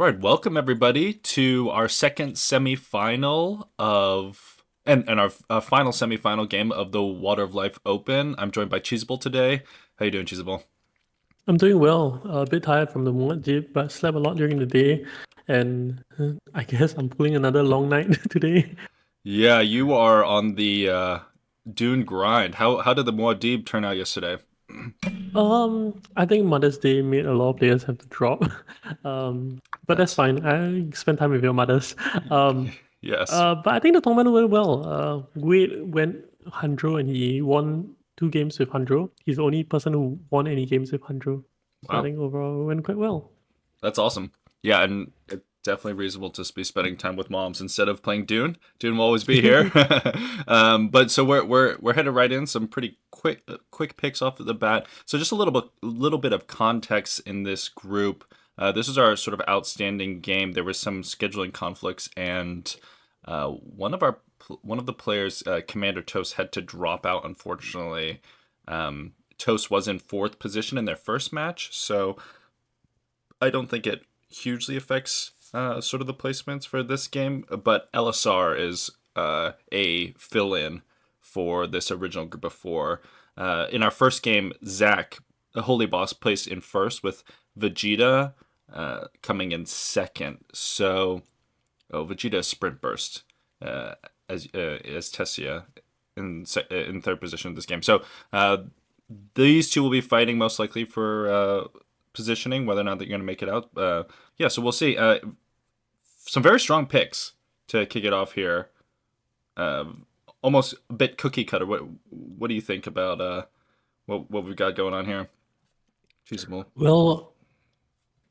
right, welcome everybody to our second semifinal of and our final semifinal game of the Water of Life Open. I'm joined by Cheesable today. How you doing, Cheesable? I'm doing well. A bit tired from the mood dip, but slept a lot during the day, and I guess I'm pulling another long night today. Yeah, you are on the Dune grind. How did the Muad'Dib turn out yesterday? I think Mother's Day made a lot of players have to drop, but that's That's fine. I spend time with your mothers. Um, yes. but I think the tournament went well. Wade went Handro and he won two games with Handro. He's the only person who won any games with Handro. So I Wow. think overall it went quite well. That's awesome. Yeah, and it's definitely reasonable to be spending time with moms instead of playing Dune. Dune will always be here. But so we're headed right in. Some pretty quick picks off of the bat. So just a little bit of context in this group. This is our sort of outstanding game. There was some scheduling conflicts, and one of the players, Commander Toast, had to drop out. Unfortunately, Toast was in fourth position in their first match, so I don't think it hugely affects sort of the placements for this game, but LSR is a fill in for this original group of four. In our first game, Zach, the Holy Boss, placed in first with Vegeta coming in second. So, Vegeta is Sprint Burst as Tessia in third position in this game. So, these two will be fighting most likely for positioning, whether or not they're going to make it out. Yeah, so we'll see. Some very strong picks to kick it off here. Uh, Almost a bit cookie cutter. What do you think about what we've got going on here? Feasible.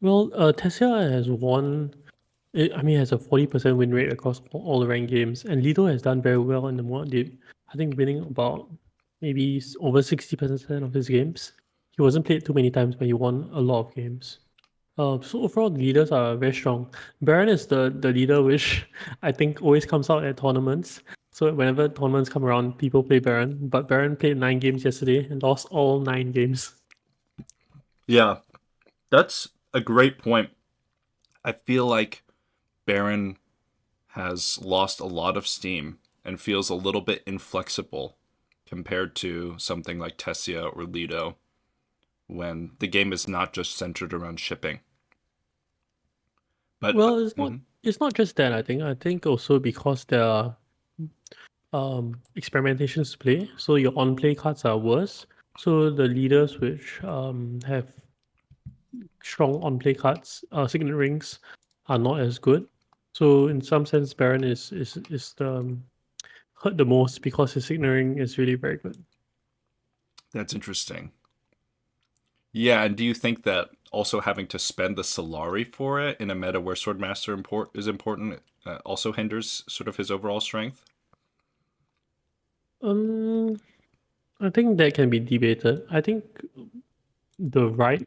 Well, Tesla has won. I mean, it has a 40% win rate across all the ranked games, and Lido has done very well in the Muad'Dib. I think winning about maybe over 60% of his games. He wasn't played too many times, but he won a lot of games. So overall, the leaders are very strong. Baron is the leader, which I think always comes out at tournaments. So whenever tournaments come around, people play Baron. But Baron played 9 games yesterday and lost all 9 games. Yeah, that's a great point. I feel like Baron has lost a lot of steam and feels a little bit inflexible compared to something like Tessia or Lido when the game is not just centered around shipping. But Well, it's not just that. I think also because there are experimentations to play, so your on play cards are worse. So the leaders which have strong on play cards, signet rings, are not as good. So in some sense, Baron is the hurt the most because his signet ring is really very good. that's interesting. Yeah, and do you think that also having to spend the Solari for it in a meta where Swordmaster is important also hinders sort of his overall strength? Um, I think that can be debated. I think the right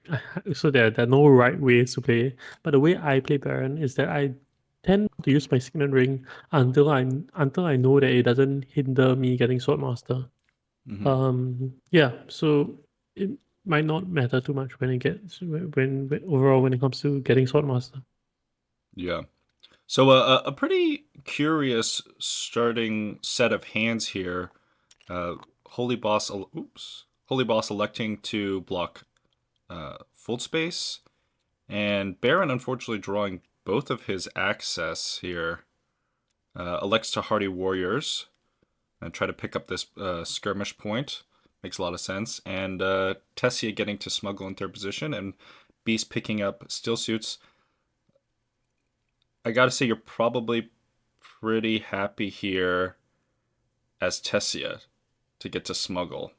so there are no right ways to play, but the way I play Baron is that I tend to use my signet ring until I know that it doesn't hinder me getting Swordmaster. Hmm. Yeah, so it might not matter too much when overall when it comes to getting Swordmaster. Yeah. So a pretty curious starting set of hands here. Uh, Holy Boss electing to block full space, and Baron unfortunately drawing both of his access here. Elects to Hardy Warriors and try to pick up this skirmish point. Makes a lot of sense. And Tessia getting to smuggle in third position, and Beast picking up Still Suits. I gotta say, you're probably pretty happy here as Tessia to get to smuggle.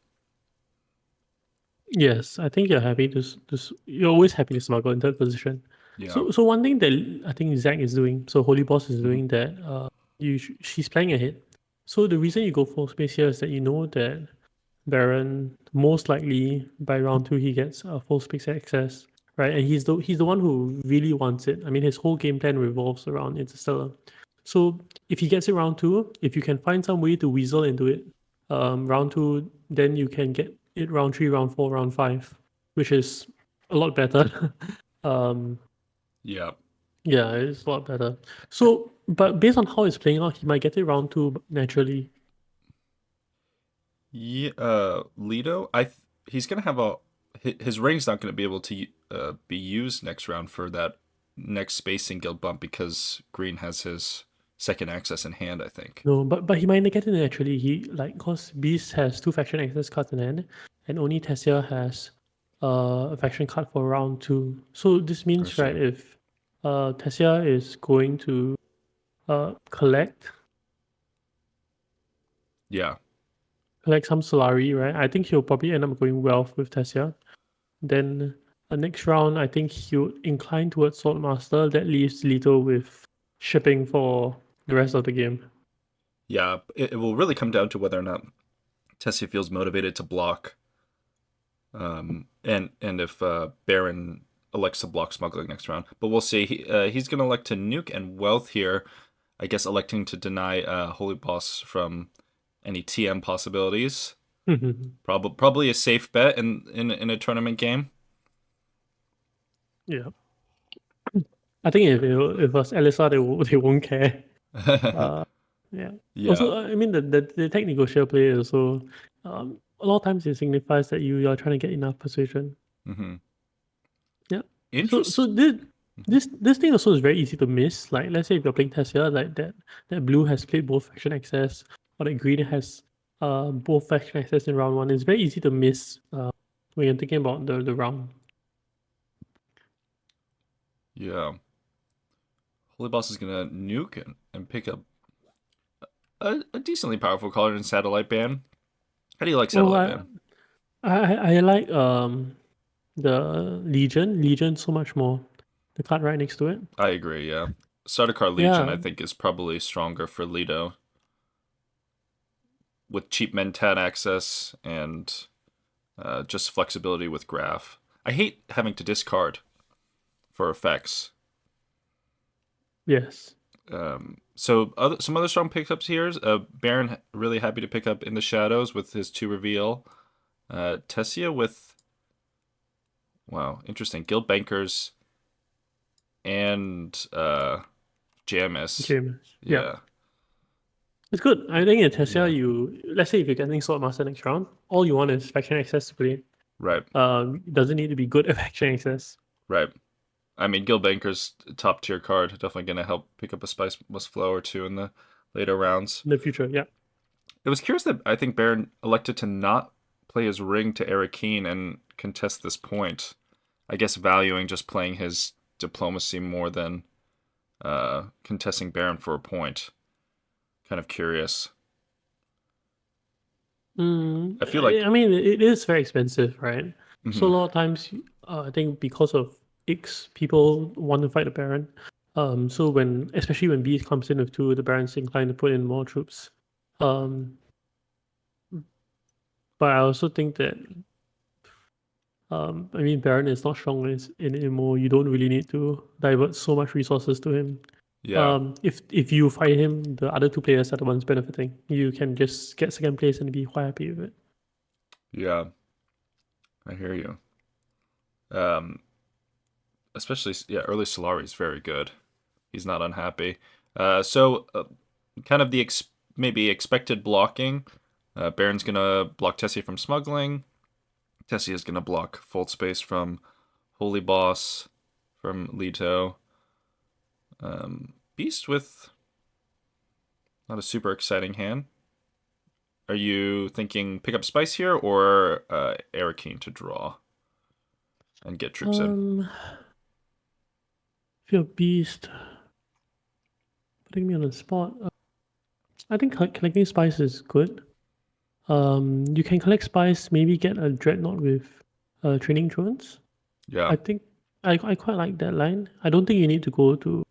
Yes, I think you're always happy to smuggle in third position. Yeah. So one thing that I think Zach is doing, so Holy Boss is Hmm. doing that. She's playing ahead. So the reason you go full space here is that you know that Baron most likely by round two he gets a full space access, right? And he's the one who really wants it. I mean, his whole game plan revolves around Interstellar. So if he gets it round two, if you can find some way to weasel into it, round two, then you can get it round three, round four, round five, which is a lot better. um, Yeah. Yeah, it's a lot better. So, but based on how it's playing out, he might get it round two naturally. Yeah, Leto, he's gonna have his ring's not gonna be able to be used next round for that next spacing guild bump because Green has his second access in hand, I think. No, but he might get it naturally. He like cause Beast has two faction access cards in hand, and only Tessia has a faction card for round two. So this I means see. right if Tessia is going to collect Yeah, some Solari, right? I think he'll probably end up going Wealth with Tessia. Then next round, I think he'll incline towards Swordmaster. That leaves Leto with shipping for the rest of the game. yeah. It will really come down to whether or not Tessia feels motivated to block, and if Baron elects to block smuggling next round. But we'll see. He's gonna elect to nuke and wealth here. I guess electing to deny Holy Boss from any TM possibilities. Probably a safe bet in a tournament game. Yeah. I think if it was Elisa, they won't care. Uh, yeah. Yeah. Also, I mean the tech negotiator play is also a lot of times it signifies that you are trying to get enough persuasion. Hmm. Yeah. So Interest. this thing also is very easy to miss. Like let's say if you're playing Tessia, like that blue has played both faction access, or that green has both faction access in round one. It's very easy to miss when you're thinking about the round. Yeah. Holy Boss is gonna nuke and pick up a decently powerful card in Satellite Ban. How do you like Oh, Satellite Ban? I like the Legion so much more. The card right next to it. I agree. Yeah. Sardaukar Legion, I Yeah. think, is probably stronger for Leto with cheap Mentat access and just flexibility with Graph. I hate having to discard for effects. Yes. Some other strong pickups here. Baron really happy to pick up in the shadows with his 2 reveal. Tessia with wow, interesting. Guild Bankers and Jamis. James. Yeah. Yeah, It's good. I think in Tesla, yeah, you let's say if you're getting Swordmaster next round, all you want is faction access to play. right, It doesn't need to be good at faction access right. I mean, Guild Bankers top tier card, definitely gonna help pick up a Spice Must Flow or two in the later rounds. in the future. Yeah. It was curious that I think Baron elected to not play his ring to Arakeen and contest this point. I guess valuing just playing his diplomacy more than contesting Baron for a point. Kind of curious. I feel like. I mean, it is very expensive, right? So a Mhm. lot of times, I think because of X, people want to fight the Baron. So especially when B comes in with two, the Baron's inclined to put in more troops. Um, but I also think that I mean, Baron is not strong in anymore. You don't really need to divert so much resources to him. Yeah, If you fight him, the other two players are the ones benefiting. You can just get second place and be quite happy with it. yeah, I hear you. Um, especially yeah, early Solari is very good. He's not unhappy. Kind of the maybe expected blocking. Baron's gonna block Tessie from smuggling. Tessie is gonna block Fold Space from Holy Boss, from Leto. Beast with not a super exciting hand. Are you thinking pick up Spice here or Arakeen to draw and get troops in? Um, Fear Beast, putting me on the spot. I think collecting spice is good. You can collect spice, maybe get a dreadnought with training drones. Yeah, I think I quite like that line. I don't think you need to go to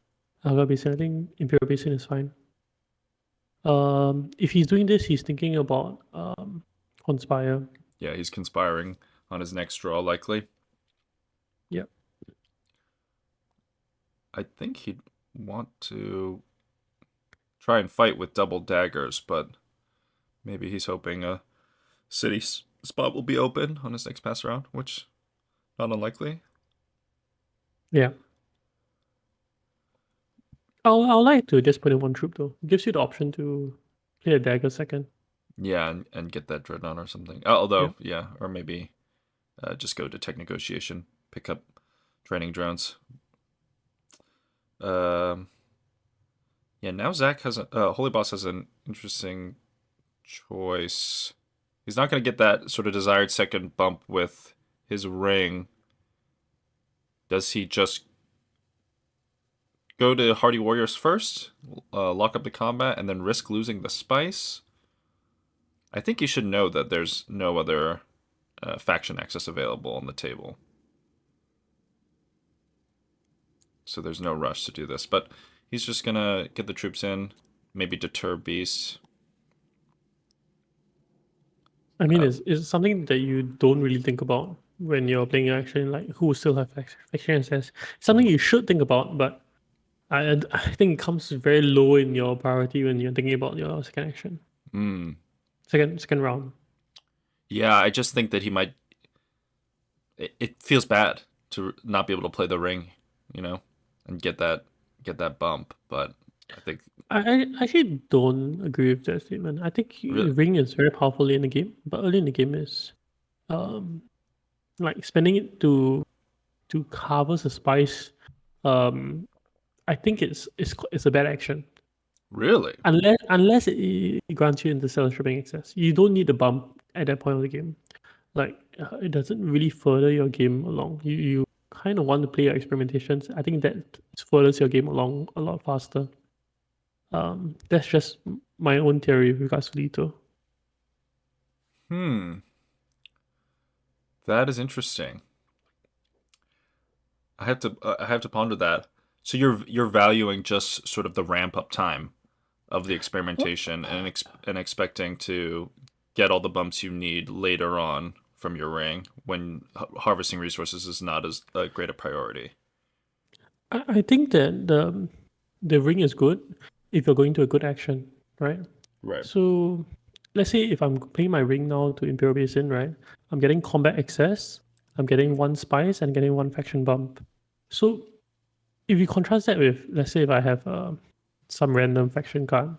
Alga Basin. I think Imperial Basin is fine. If he's doing this, he's thinking about Conspire. yeah, he's conspiring on his next draw likely. Yep. I think he'd want to try and fight with double daggers, but maybe he's hoping a city spot will be open on his next pass around, which not unlikely. Yeah. I'll like to just put in one troop though. Gives you the option to play a dagger second. Yeah, and get that dreadnought or something. Although, Yeah. yeah, or maybe just go to tech negotiation, pick up training drones. Um, yeah, now Zach has Holy Boss has an interesting choice. He's not going to get that sort of desired second bump with his ring. Does he just go to Hardy Warriors first, lock up the combat, and then risk losing the spice? I think you should know that there's no other faction access available on the table. So there's no rush to do this. But he's just going to get the troops in, maybe deter beasts. I mean, Uh, it's something that you don't really think about when you're playing action, like who still have faction access. It's something mhm. you should think about, but I think it comes very low in your priority when you're thinking about your second action, mm. second round. Yeah, I just think that he might. It feels bad to not be able to play the ring, you know, and get that bump. But I think I actually don't agree with that statement. I think really, ring is very powerful in the game, but early in the game is um like spending it to harvest a spice. Um, I think it's a bad action. really, Unless it grants you interstellar stripping access. You don't need the bump at that point of the game. Like it doesn't really further your game along. You kind of want to play your experimentations. I think that furthers your game along a lot faster. That's just my own theory with regards to Lito. hmm, that is interesting. I have to ponder that. So you're valuing just sort of the ramp up time of the experimentation and expecting to get all the bumps you need later on from your ring when harvesting resources is not as great a priority. I think that the ring is good if you're going to a good action, right? Right. So let's say if I'm playing my ring now to Imperial Basin, right? I'm getting combat access, I'm getting one spice and getting one faction bump. So if you contrast that with, let's say if I have some random faction card.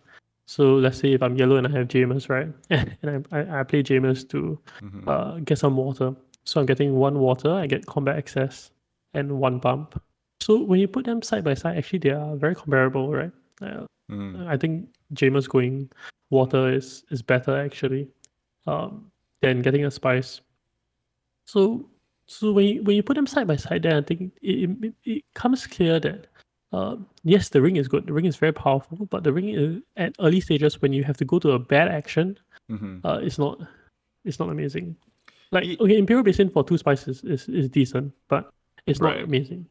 So let's say if I'm yellow and I have Jameis, right? And I play Jameis to Mm-hmm. get some water. So I'm getting one water, I get combat access and one bump. So when you put them side by side, actually they are very comparable, right? Uh, Mm-hmm. I think Jameis going water is better actually than getting a spice. So so when you put them side by side, then I think it comes clear that yes, the ring is good. The ring is very powerful, but the ring is, at early stages when you have to go to a bad action, Mm-hmm. it's not amazing. Like Ye- okay, Imperial Basin for two spices is decent, but it's not right. amazing.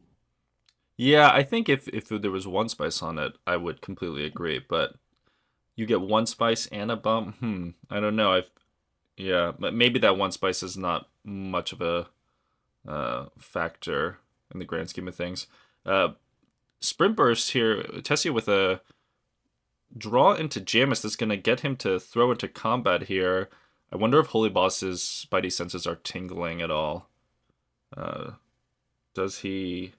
Yeah, I think if there was one spice on it, I would completely agree. But you get one spice and a bump. I don't know. Yeah, but maybe that one spice is not much of a factor in the grand scheme of things. Uh, Sprint burst here, Tessia with a draw into Jamis that's going to get him to throw into combat here. I wonder if Holy Boss's spidey senses are tingling at all. Uh, does he?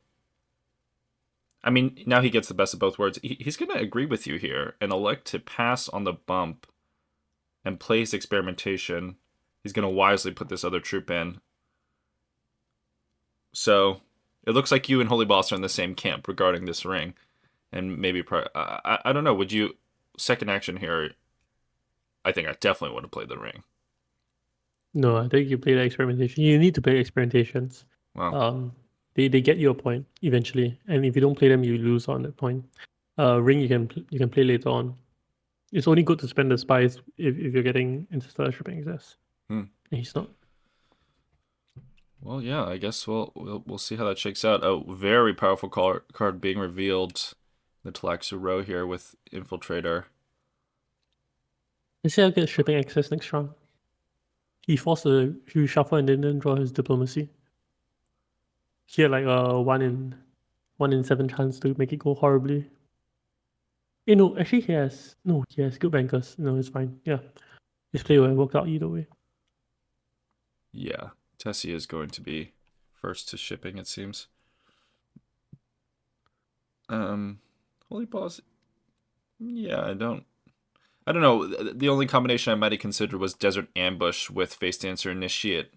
I mean, now he gets the best of both worlds. He's going to agree with you here and elect to pass on the bump and play his experimentation. He's going to wisely put this other troop in. So it looks like you and Holy Boss are in the same camp regarding this ring. And maybe, I don't know, would you, second action here, I think I definitely would have played the ring. No, I think you play the experimentation. You need to play experimentations. Well, Um, they get you a point eventually, and if you don't play them, you lose on that point. Ring you can play later on. It's only good to spend the spice if you're getting interstellar shipping access. hmm. And he's not. Well, yeah, I guess we'll see how that shakes out. A very powerful card being revealed, the Talaxu row here with Infiltrator. Let's say I'll get shipping access next round. He forced a huge shuffle and then draw his diplomacy. He had like a one in seven chance to make it go horribly. No, actually he has good bankers. No, it's fine. Yeah. His play will have worked out either way. Yeah, Tessie is going to be first to shipping, it seems. Um, Holy Boss. Yeah, I don't know. The only combination I might have considered was Desert Ambush with Face Dancer Initiate.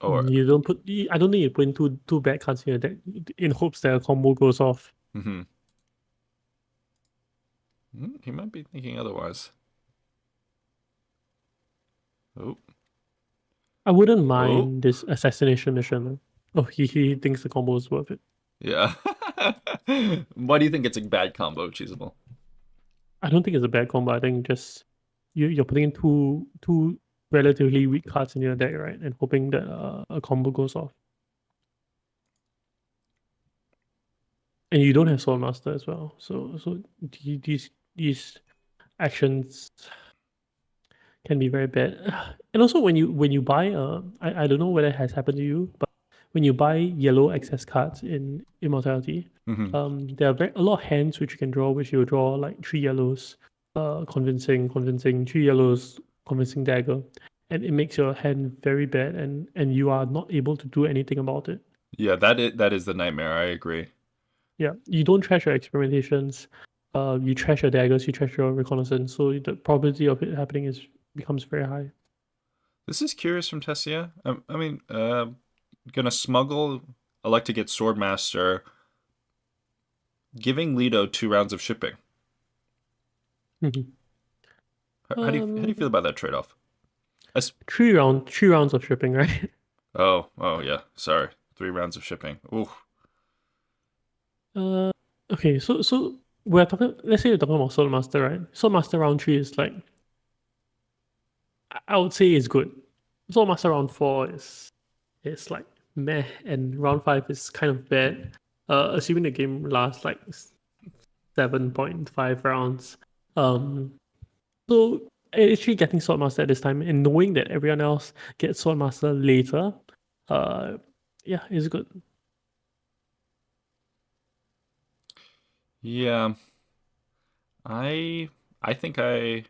Or You don't put. I don't think you put in two bad cards here that in hopes that a combo goes off. mm-hmm. He might be thinking otherwise. Oh, I wouldn't oh, mind this assassination mission. Oh, he thinks the combo is worth it. yeah. Why do you think it's a bad combo, Cheesable? I don't think it's a bad combo. I think just you're putting in two relatively weak cards in your deck, right, and hoping that a combo goes off. And you don't have Soul Master as well, so these actions can be very bad. And also when you buy I don't know whether it has happened to you, but when you buy yellow access cards in Immortality, Mm-hmm. there are a lot of hands which you can draw, which you draw like three yellows, convincing, three yellows, convincing dagger, and it makes your hand very bad, and you are not able to do anything about it. Yeah, that is the nightmare. I agree. Yeah, you don't trash your experimentations, you trash your daggers, you trash your reconnaissance, so the probability of it happening is becomes very high. This is curious from Tessia. I mean, gonna smuggle. I like to get Swordmaster, giving Leto 2 rounds of shipping. Mhm. How do you feel Um, about that trade off? three rounds of shipping, right? Oh yeah. Sorry, 3 rounds of shipping. Ooh. Uh, okay, so we're talking. Let's say you're talking about Soul Master, right? Soul Master round three is like I would say is good. Soul Master round four is like meh, and round five is kind of bad. Assuming the game lasts like 7.5 rounds. Um, so actually getting Sword Master at this time and knowing that everyone else gets Sword Master later, uh, yeah, it's good. Yeah. I I think I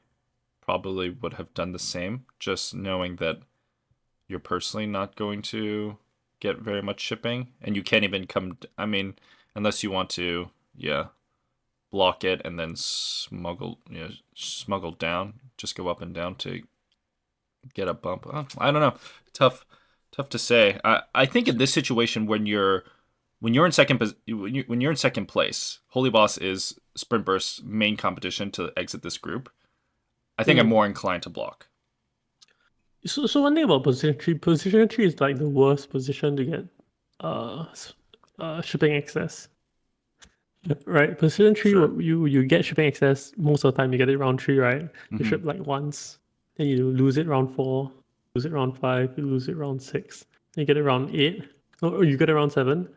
probably would have done the same, just knowing that you're personally not going to get very much shipping, and you can't even come. I mean, unless you want to, yeah, block it and then smuggle down, just go up and down to get a bump. I don't know. Tough, tough to say. I think in this situation when you're in when you're in second place, Holy Boss is Sprint Burst's main competition to exit this group. I think I'm Mm. more inclined to block. So one thing about position tree is like the worst position to get uh shipping access. Right, position three, Sure. you get shipping access most of the time. You get it round three, right? You Mm-hmm. ship like once, then you lose it round four, lose it round five, you lose it round six, then you get it round eight, or you get it round seven.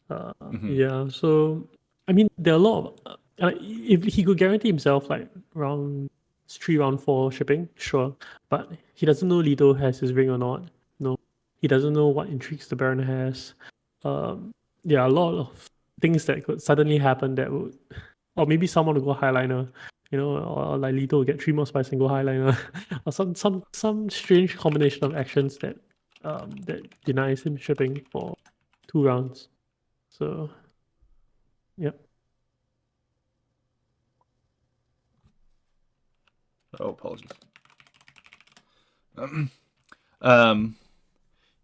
Mm-hmm. Yeah, so I mean, there are a lot of if he could guarantee himself like round three, round four shipping, sure, but he doesn't know Lido has his ring or not. No, he doesn't know what intrigues the Baron has. There are a lot of things that could suddenly happen that would, or maybe someone will go highliner, or like Lido will get three more spice and go highliner, or some strange combination of actions that denies him shipping for 2 rounds. So, yep. Oh, apologies. Um,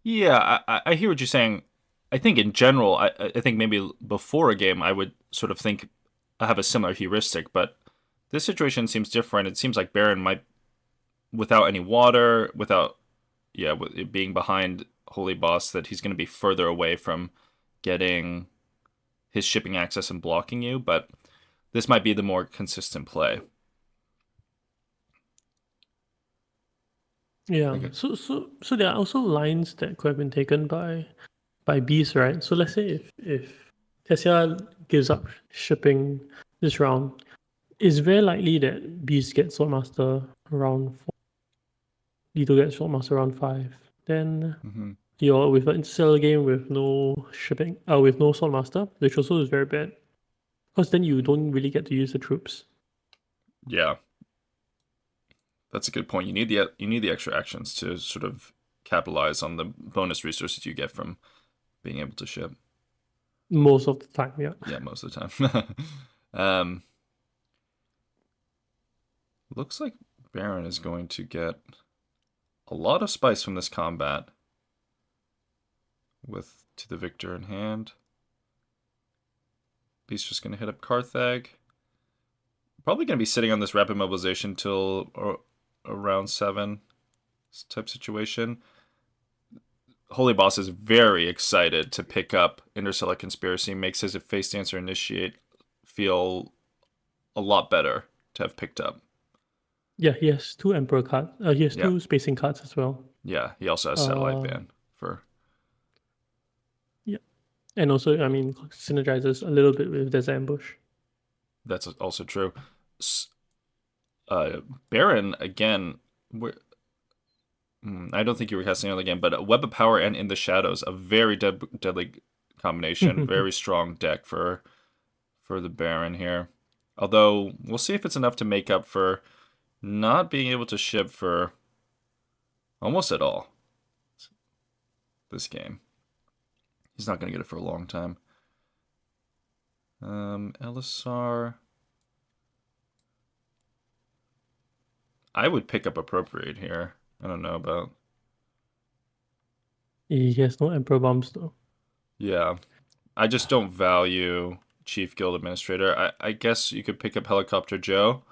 yeah, I hear what you're saying. I think in general, I think maybe before a game, I would sort of think I have a similar heuristic, but this situation seems different. It seems like Baron might, without any water, without, yeah, with it being behind Holy Boss, that he's going to be further away from getting his shipping access and blocking you, but this might be the more consistent play. Yeah. Okay. So there are also lines that could have been taken by bees, right? So let's say if Tesla gives up shipping this round, it's very likely that bees get Swordmaster round four, Lito gets Swordmaster round five. Then Hmm. you're with an interstellar game with no shipping, with no Swordmaster, which also is very bad. Because then you don't really get to use the troops. Yeah, that's a good point. You need the extra actions to sort of capitalize on the bonus resources you get from being able to ship. most of the time. Yeah. Yeah, most of the time. um, looks like Baron is going to get a lot of spice from this combat with to the victor in hand. Beast's just going to hit up Carthag. Probably going to be sitting on this rapid mobilization till around 7 type situation. Holy Boss is very excited to pick up Interstellar Conspiracy. Makes his Face Dancer Initiate feel a lot better to have picked up. Yeah, he has two Emperor cards. He has Yeah. two spacing cards as well. Yeah, he also has Satellite Uh, Ban for. yeah, and also, I mean, synergizes a little bit with Desert Ambush. That's also true. Uh, Baron again. I don't think you were casting it again, but a Web of Power and In the Shadows, a very deadly combination. Very strong deck for the Baron here. Although we'll see if it's enough to make up for not being able to ship for almost at all this game. He's not going to get it for a long time. Elisar. I would pick up Appropriate here. I don't know about. He has no Emperor bombs though. Yeah. I just don't value Chief Guild Administrator. I guess you could pick up Helicopter Joe.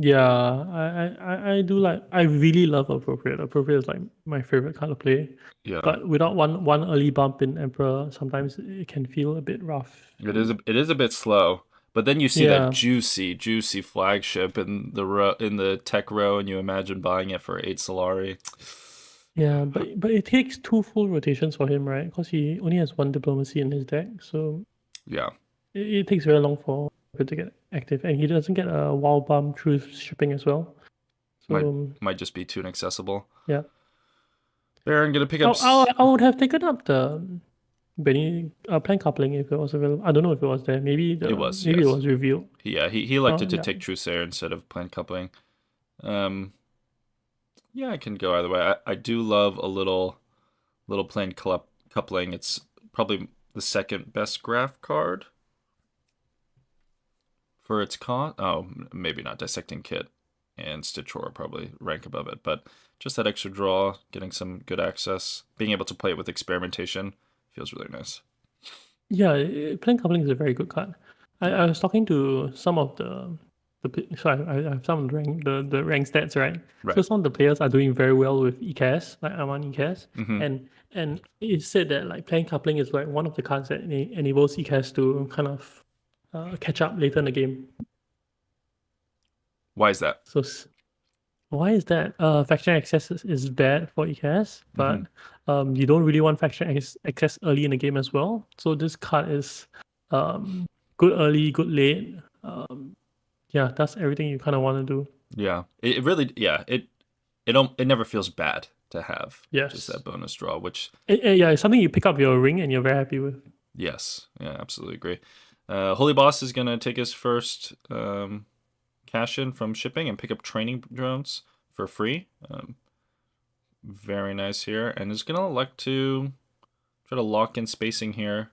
Yeah, I do like. I really love Appropriate. Appropriate is like my favorite kind of play. Yeah. But without one early bump in Emperor, sometimes it can feel a bit rough. It is a bit slow. But then you see that Yeah, juicy flagship in the tech row, and you imagine buying it for 8 Solari. yeah, but it takes two full rotations for him, right? Because he only has one diplomacy in his deck, so Yeah, it takes very long for it to get active, and he doesn't get a wild bump through shipping as well. might So might just be too inaccessible. yeah, Baron gonna pick I up. I would have taken up the Benny plan coupling if it was available. I don't know if it was there. It was, Maybe it yes. was revealed. Yeah, he elected Oh to yeah, take Trusair instead of Plant Coupling. Um, yeah, I can go either way. I do love a little Plant Coupling. It's probably the second best graph card for its cost. Oh, maybe not. Dissecting Kit and Stitchor probably rank above it, but just that extra draw, getting some good access, being able to play it with experimentation feels really nice. yeah. Plan coupling is a very good card. Yeah, I was talking to some of so I have some of the rank stats, right? So right. some of the players are doing very well with ECAS, like Aman ECAS, Mm-hmm. and it said that like plan coupling is like one of the cards that enables ECAS to kind of catch up later in the game. Why is that? So why is that? Faction access is bad for ECAS, Mm-hmm. but you don't really want faction access early in the game as well. So this card is um, good early, good late. Yeah, that's everything you kind of want to do. Yeah, it really, yeah, it never feels bad to have just Yes. that bonus draw, which Yeah, it's something you pick up your ring and you're very happy with. yes, yeah, absolutely agree. Holy Boss is gonna take his first cash in from shipping and pick up training drones for free. Very nice here, and is gonna elect to try to lock in spacing here.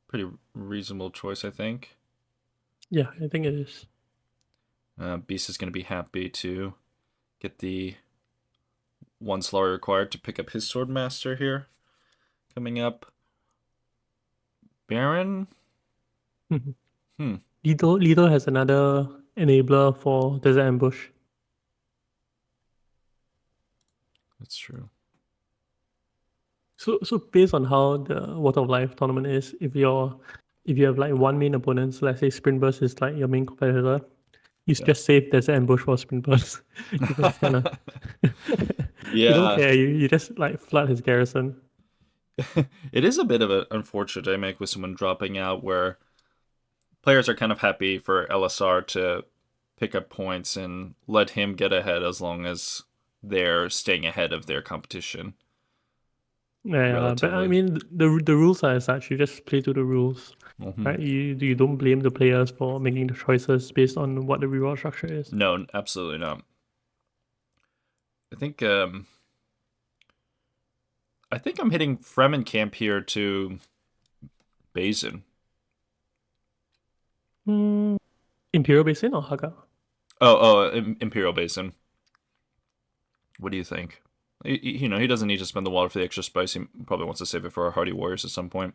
Pretty reasonable choice, I think. Yeah, I think it is. Beast is gonna be happy to get the 1 Solari required to pick up his Swordmaster here. Coming up, Baron. Hmm, Lido has another enabler for Desert Ambush. that's true. So based on how the Water of Life tournament is, if you have like one main opponent, so let's say Sprint Burst is like your main competitor, you Yeah. just save Desert Ambush for Sprint Burst. You just kind of you don't Yeah, care. You just like flood his garrison. it is a bit of an unfortunate dynamic with someone dropping out where players are kind of happy for LSR to pick up points and let him get ahead as long as they're staying ahead of their competition Yeah, but I relatively. mean the rules are as such. You just play to the rules, Hmm. right? You don't blame the players for making the choices based on what the reward structure is. No, absolutely not. I think I think I'm hitting Fremenkamp here to Basin. Hmm, Imperial Basin or Haga? Imperial Basin. What do you think? He doesn't need to spend the water for the extra spice. He probably wants to save it for our hardy warriors at some point.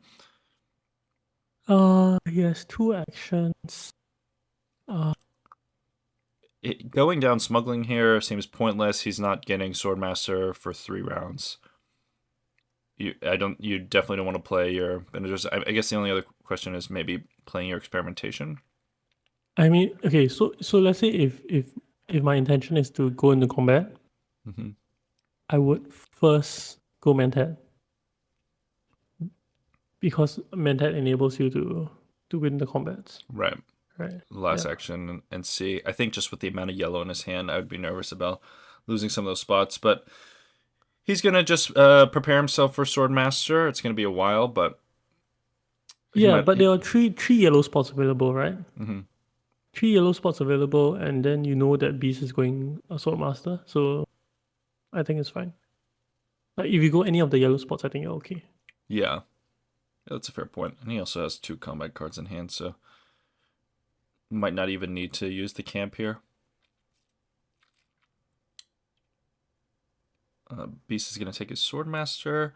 He has two actions. Uh, Going down smuggling here seems pointless. He's not getting Swordmaster for 3 rounds. You definitely don't want to play your Beneders. I guess the only other question is maybe playing your experimentation. I mean, okay, so let's say if my intention is to go into combat, Mm-hmm. I would first go Mentat because Mentat enables you to win the combats, Right. right? Last Yeah. action and see. I think just with the amount of yellow in his hand, I would be nervous about losing some of those spots. But he's gonna just prepare himself for Swordmaster. It's gonna be a while, but he Yeah, might. but there are three yellow spots available, right? Mm-hmm. Three yellow spots available, and then you know that Beast is going Assault Master, so I think it's fine. Like if you go any of the yellow spots, I think you're okay. Yeah, that's a fair point. And he also has 2 combat cards in hand, so might not even need to use the camp here. Beast is gonna take his Swordmaster.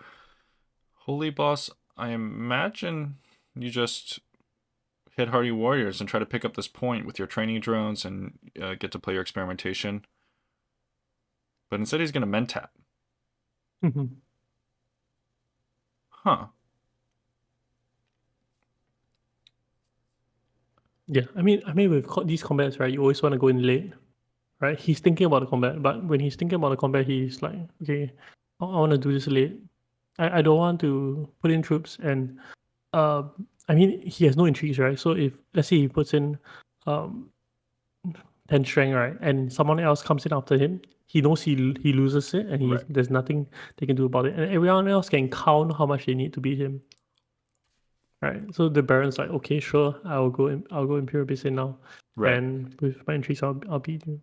Holy Boss, I imagine you just hit Hardy Warriors and try to pick up this point with your training drones and get to play your experimentation. But instead, he's going to Mentat. Mhm. Huh. Yeah, I mean, with these combats, right, you always want to go in late, right? He's thinking about the combat, but when he's thinking about the combat, he's like, okay, I want to do this late. I don't want to put in troops, and uh, I mean, he has no intrigues, right? So if let's say he puts in um 10 strength, right, and someone else comes in after him, he knows he loses it, and Right. there's nothing they can do about it, and everyone else can count how much they need to beat him. Right. So the Baron's like, okay, sure, I'll go Imperial Basin now. Right. And with my intrigues I'll beat you.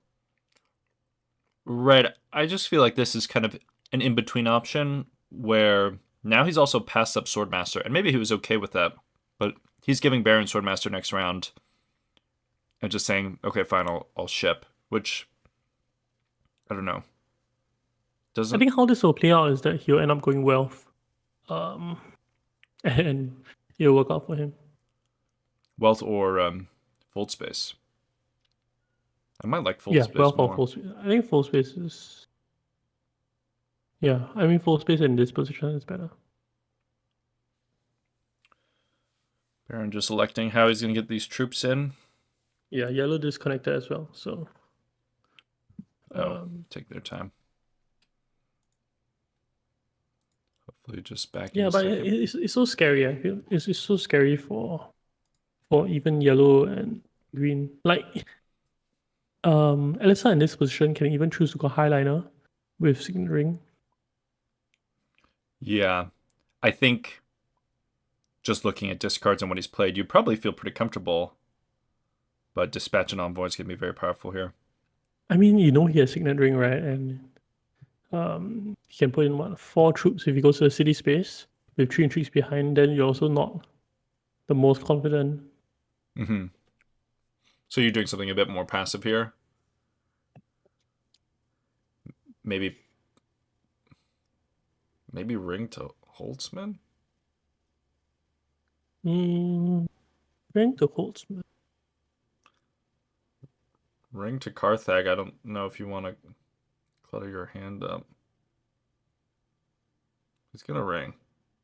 Right. I just feel like this is kind of an in between option where now he's also passed up Swordmaster, and maybe he was okay with that, but he's giving Baron Swordmaster next round and just saying, okay, fine, I'll ship, which I don't know. I Doesn't think how this will play out is that he'll end up going Wealth. Um and it'll work out for him. Wealth or Fold Space. I might like Fold Yeah, Space Wealth or more. full space. I think full space is yeah, I mean full space in this position is better. Baron just electing how he's going to get these troops in. Yeah, yellow disconnected as well. So Oh, um take their time. Hopefully, just back in yeah, a but second. it's so scary, I feel. It's so scary for even yellow and green. Like Alyssa in this position can even choose to go highliner with Signet Ring. Yeah, I think just looking at discards and what he's played, you'd probably feel pretty comfortable. But Dispatch and Envoy is going to be very powerful here. I mean, you know he has Signet Ring, right? And he can put in what 4 troops if he goes to the city space with 3 intrigues behind. Then you're also not the most confident. Mm-hmm. So you're doing something a bit more passive here. Maybe, maybe Ring to Holtzman. Mm, Ring to Holtzman. Ring to Carthag. I don't know if you want to clutter your hand up. He's gonna ring,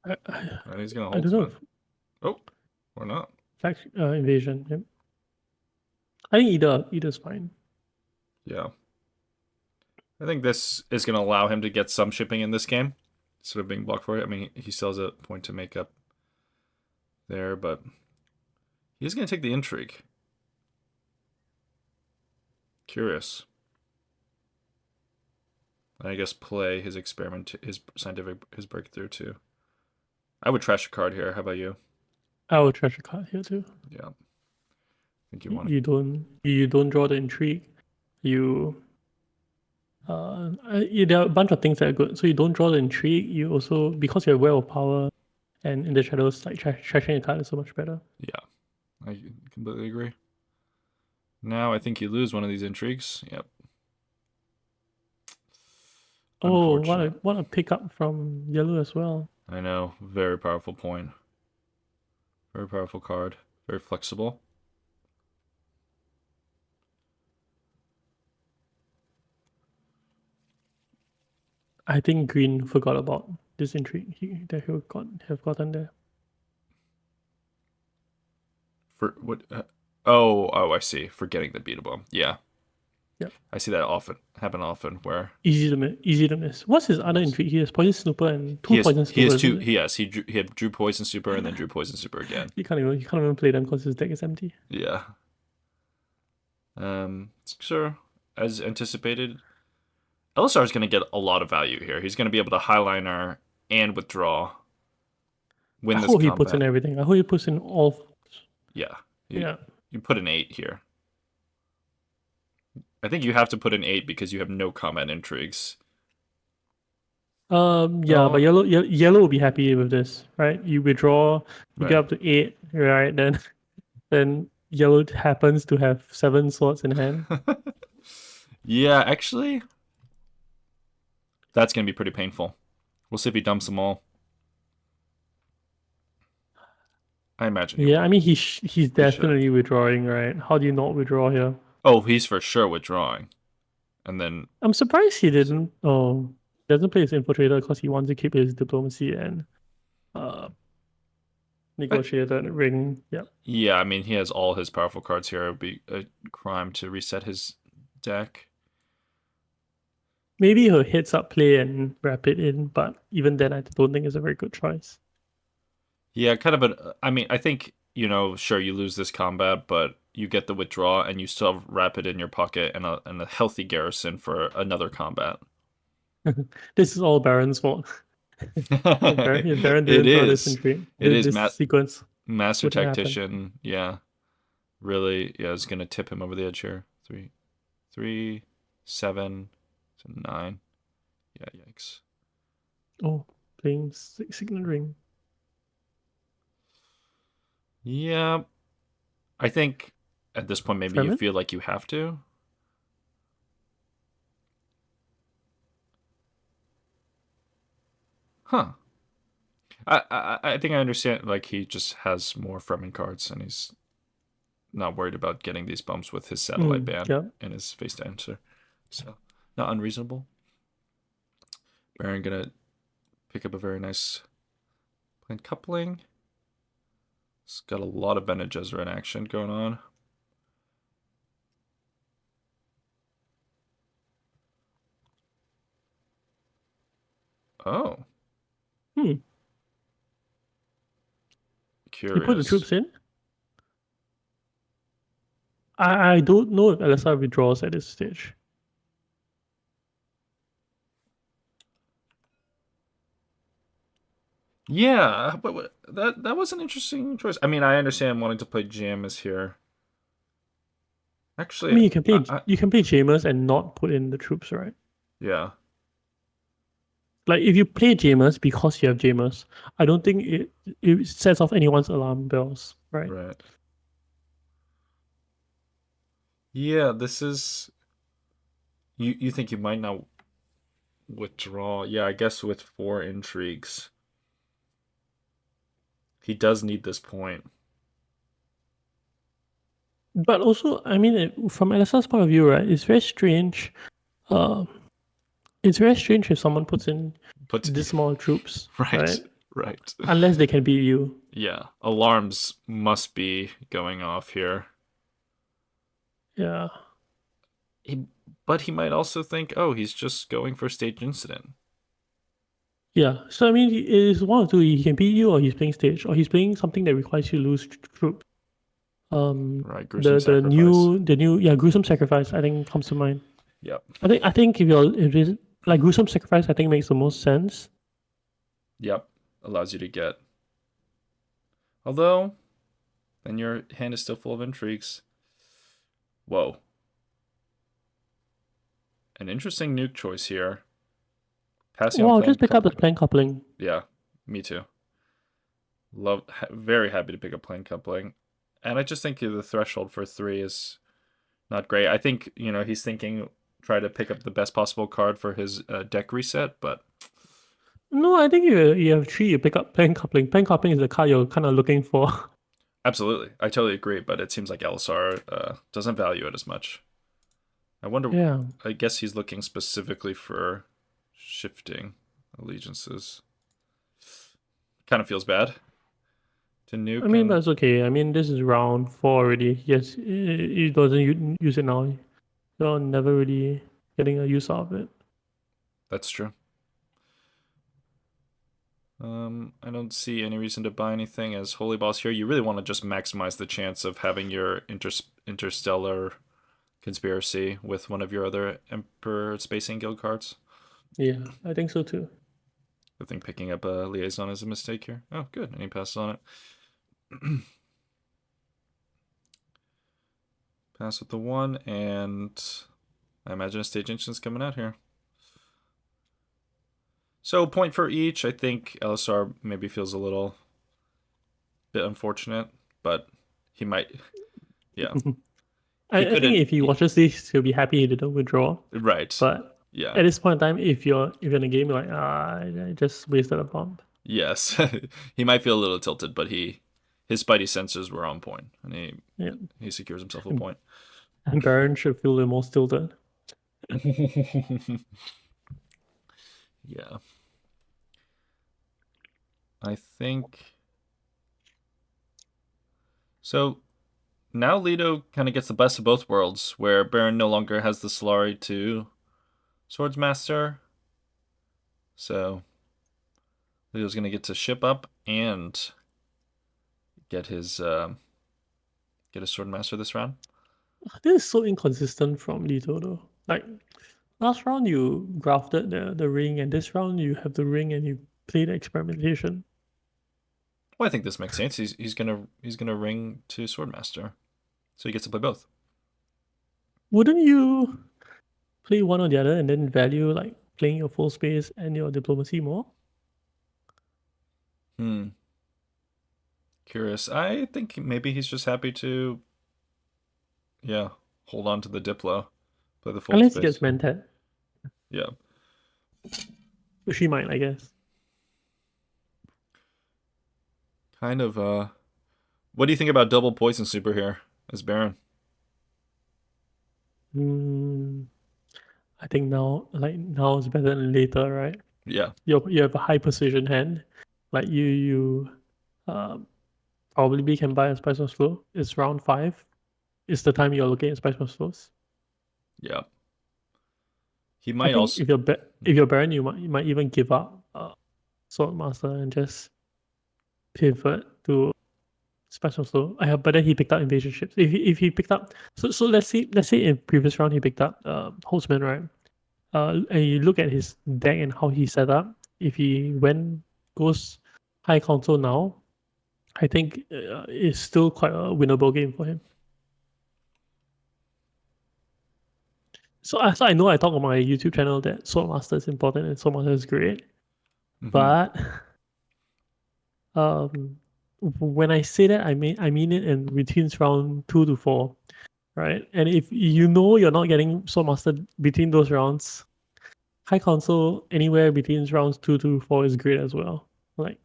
and he's gonna I don't know Holtzman. if Oh, or not. flag invasion. Yep. I think either's fine. Yeah, I think this is gonna allow him to get some shipping in this game, instead of being blocked for it. I mean, he still has a point to make up there, but he's gonna take the intrigue. Curious. I guess play his experiment, his scientific, his breakthrough too. I would trash a card here. How about you? I will treasure card here too. Yeah, I think you want to. You don't draw the intrigue. You There are a bunch of things that are good. So you don't draw the intrigue. You also, because you're aware of power, and in the shadows, like trashing a card is so much better. Yeah, I completely agree. Now I think you lose one of these intrigues. Yep. Oh, Unfortunate. what a pickup from yellow as well. I know. Very powerful point. Very powerful card. Very flexible. I think green forgot about this intrigue that he have gotten there. For what? Oh, I see. Forgetting the beatable. Yeah, Yeah, I see that often happen often. Where easy to miss. What's his other yes, intrigue? He has poison snooper and two poison he has snoopers, is two. it? He had drew poison super and then drew poison super again. You can't even play them because his deck is empty. Yeah. Sure. As anticipated, Elisar is going to get a lot of value here. He's going to be able to highliner and withdraw, I win this hope he puts in combat. everything. I hope he puts in all. Yeah. You Yeah. you put an 8 here. I think you have to put an 8 because you have no combat intrigues. Yeah, but No. yellow will be happy with this, right? You withdraw, you get Right. up to 8, right? Then yellow happens to have 7 swords in hand. Yeah, actually, that's going to be pretty painful. We'll see if he dumps them all. I imagine he Yeah, I will. mean he's He should. definitely withdrawing, right? How do you not withdraw here? Oh, he's for sure withdrawing. And then, I'm surprised he didn't. Oh, doesn't play his infiltrator because he wants to keep his diplomacy and uh I, negotiator and ring. Yeah, yeah, I mean, he has all his powerful cards here. It would be a crime to reset his deck. maybe he'll heads up play and wrap it in, but even then, I don't think it's a very good choice. Yeah, kind of I mean, I think, sure, you lose this combat, but you get the withdraw and you still have Rapid in your pocket and a healthy garrison for another combat. This is all Baron's fault. If Baron It didn't draw this is. intrigue, It is this sequence Master wouldn't happen. Tactician. Yeah, really. Yeah, it's gonna tip him over the edge here. 3, 7, 9. Yeah, yikes. Oh, playing Signet Ring. Yeah, I think at this point maybe you Fremen? feel like you have to. Huh. I think I understand. Like he just has more Fremen cards, and he's not worried about getting these bumps with his satellite ban Yeah. and his face to answer. So not unreasonable. Baron gonna pick up a very nice plane coupling. It's got a lot of Bene Gesserit action going on. Oh, Hmm. He put the curious. troops in. I don't know if LSR withdraws at this stage. Yeah, but that was an interesting choice. I mean, I understand wanting to play Jamis here. I Actually, mean, I you can play Jameis and not put in the troops, right? yeah, Like if you play Jameis because you have Jameis, I don't think it sets off anyone's alarm bells, right? right. Yeah, this is you think you might not withdraw. Yeah, I guess with 4 intrigues, he does need this point. But also, I mean, from LSR's point of view, right? Uh, it's very strange if someone puts in But this small troops, right, right? right. Unless they can beat you. Yeah, alarms must be going off here. Yeah. He, but he might also think, oh, he's just going for stage incident. Yeah. So I mean, it is one of two. He can beat you, or he's playing stage, or he's playing something that requires you to lose troops. Right, gruesome The sacrifice. new gruesome sacrifice I think comes to mind. Yep, I think if it's like gruesome sacrifice, I think makes the most sense. yep. Allows you to get. Although, then your hand is still full of intrigues. Whoa. An interesting nuke choice here. Passing on Well, plan just pick up the coupling. plan coupling. Yeah, me too. Very happy to pick up plan coupling. And I just think the threshold for 3 is not great. I think, he's thinking try to pick up the best possible card for his deck reset, but No, I think you have 3, you pick up plan coupling. Plan coupling is the card you're kind of looking for. absolutely. I totally agree, but it seems like LSR doesn't value it as much. I wonder, Yeah. I guess he's looking specifically for shifting allegiances. Kind of feels bad to I nuke mean, and that's okay. I mean, this is round 4 already. Yes, he doesn't use it now. So never really getting a use out of it. that's true. I don't see any reason to buy anything as Holy Boss here. You really want to just maximize the chance of having your interstellar conspiracy with one of your other Emperor Spacing Guild cards. Yeah, I think so too. I think picking up a liaison is a mistake here. Oh, good. And he passes on it. Pass with the 1, and I imagine a stage engine's coming out here. So point for each. I think LSR maybe feels a little bit unfortunate, but he might. Yeah, he I think couldn't. if he watches this, he'll be happy he didn't withdraw. Right. But Yeah. at this point in time, if you're in a game, you're like, I just wasted a pump. Yes. He might feel a little tilted, but his spidey sensors were on point, and Yeah. he secures himself a point. And Baron should feel the most tilted. Yeah. I think so. Now Leto kind of gets the best of both worlds, where Baron no longer has the Solari to Swordsmaster. So Leto's gonna get to ship up and get his Swordmaster this round. This is so inconsistent from Lito though. Like last round you grafted the ring, and this round you have the ring and you play the experimentation. Well, I think this makes sense. He's gonna ring to Swordmaster, so he gets to play both. Wouldn't you play one or the other and then value like playing your full space and your diplomacy more? Hmm. Curious. I think maybe he's just happy to, yeah, hold on to the Diplo, play the full Unless he gets space. Mentat. Yeah. Which he might, I guess. Kind of. What do you think about double poison super here as Baron? Mm, I think now is better than later, right? Yeah. You have a high precision hand. Like you um probably can buy a Spice of Slow. It's round 5. It's the time you're looking at Spice of Slows. Yeah. He I might think also. if you're Baron, you might even give up Swordmaster and just pivot to Special Slow. But then he picked up Invasion Ships. If he picked up so let's say in previous round he picked up Holtzman, right? And you look at his deck and how he set up. If he goes high console now, I think it's still quite a winnable game for him. So I know I talk on my YouTube channel that Swordmaster is important and Swordmaster is great, Mhm. but um, when I say that, I mean it in between round 2 to 4, right? And if you know you're not getting Swordmaster between those rounds, high console anywhere between rounds 2 to 4 is great as well. Like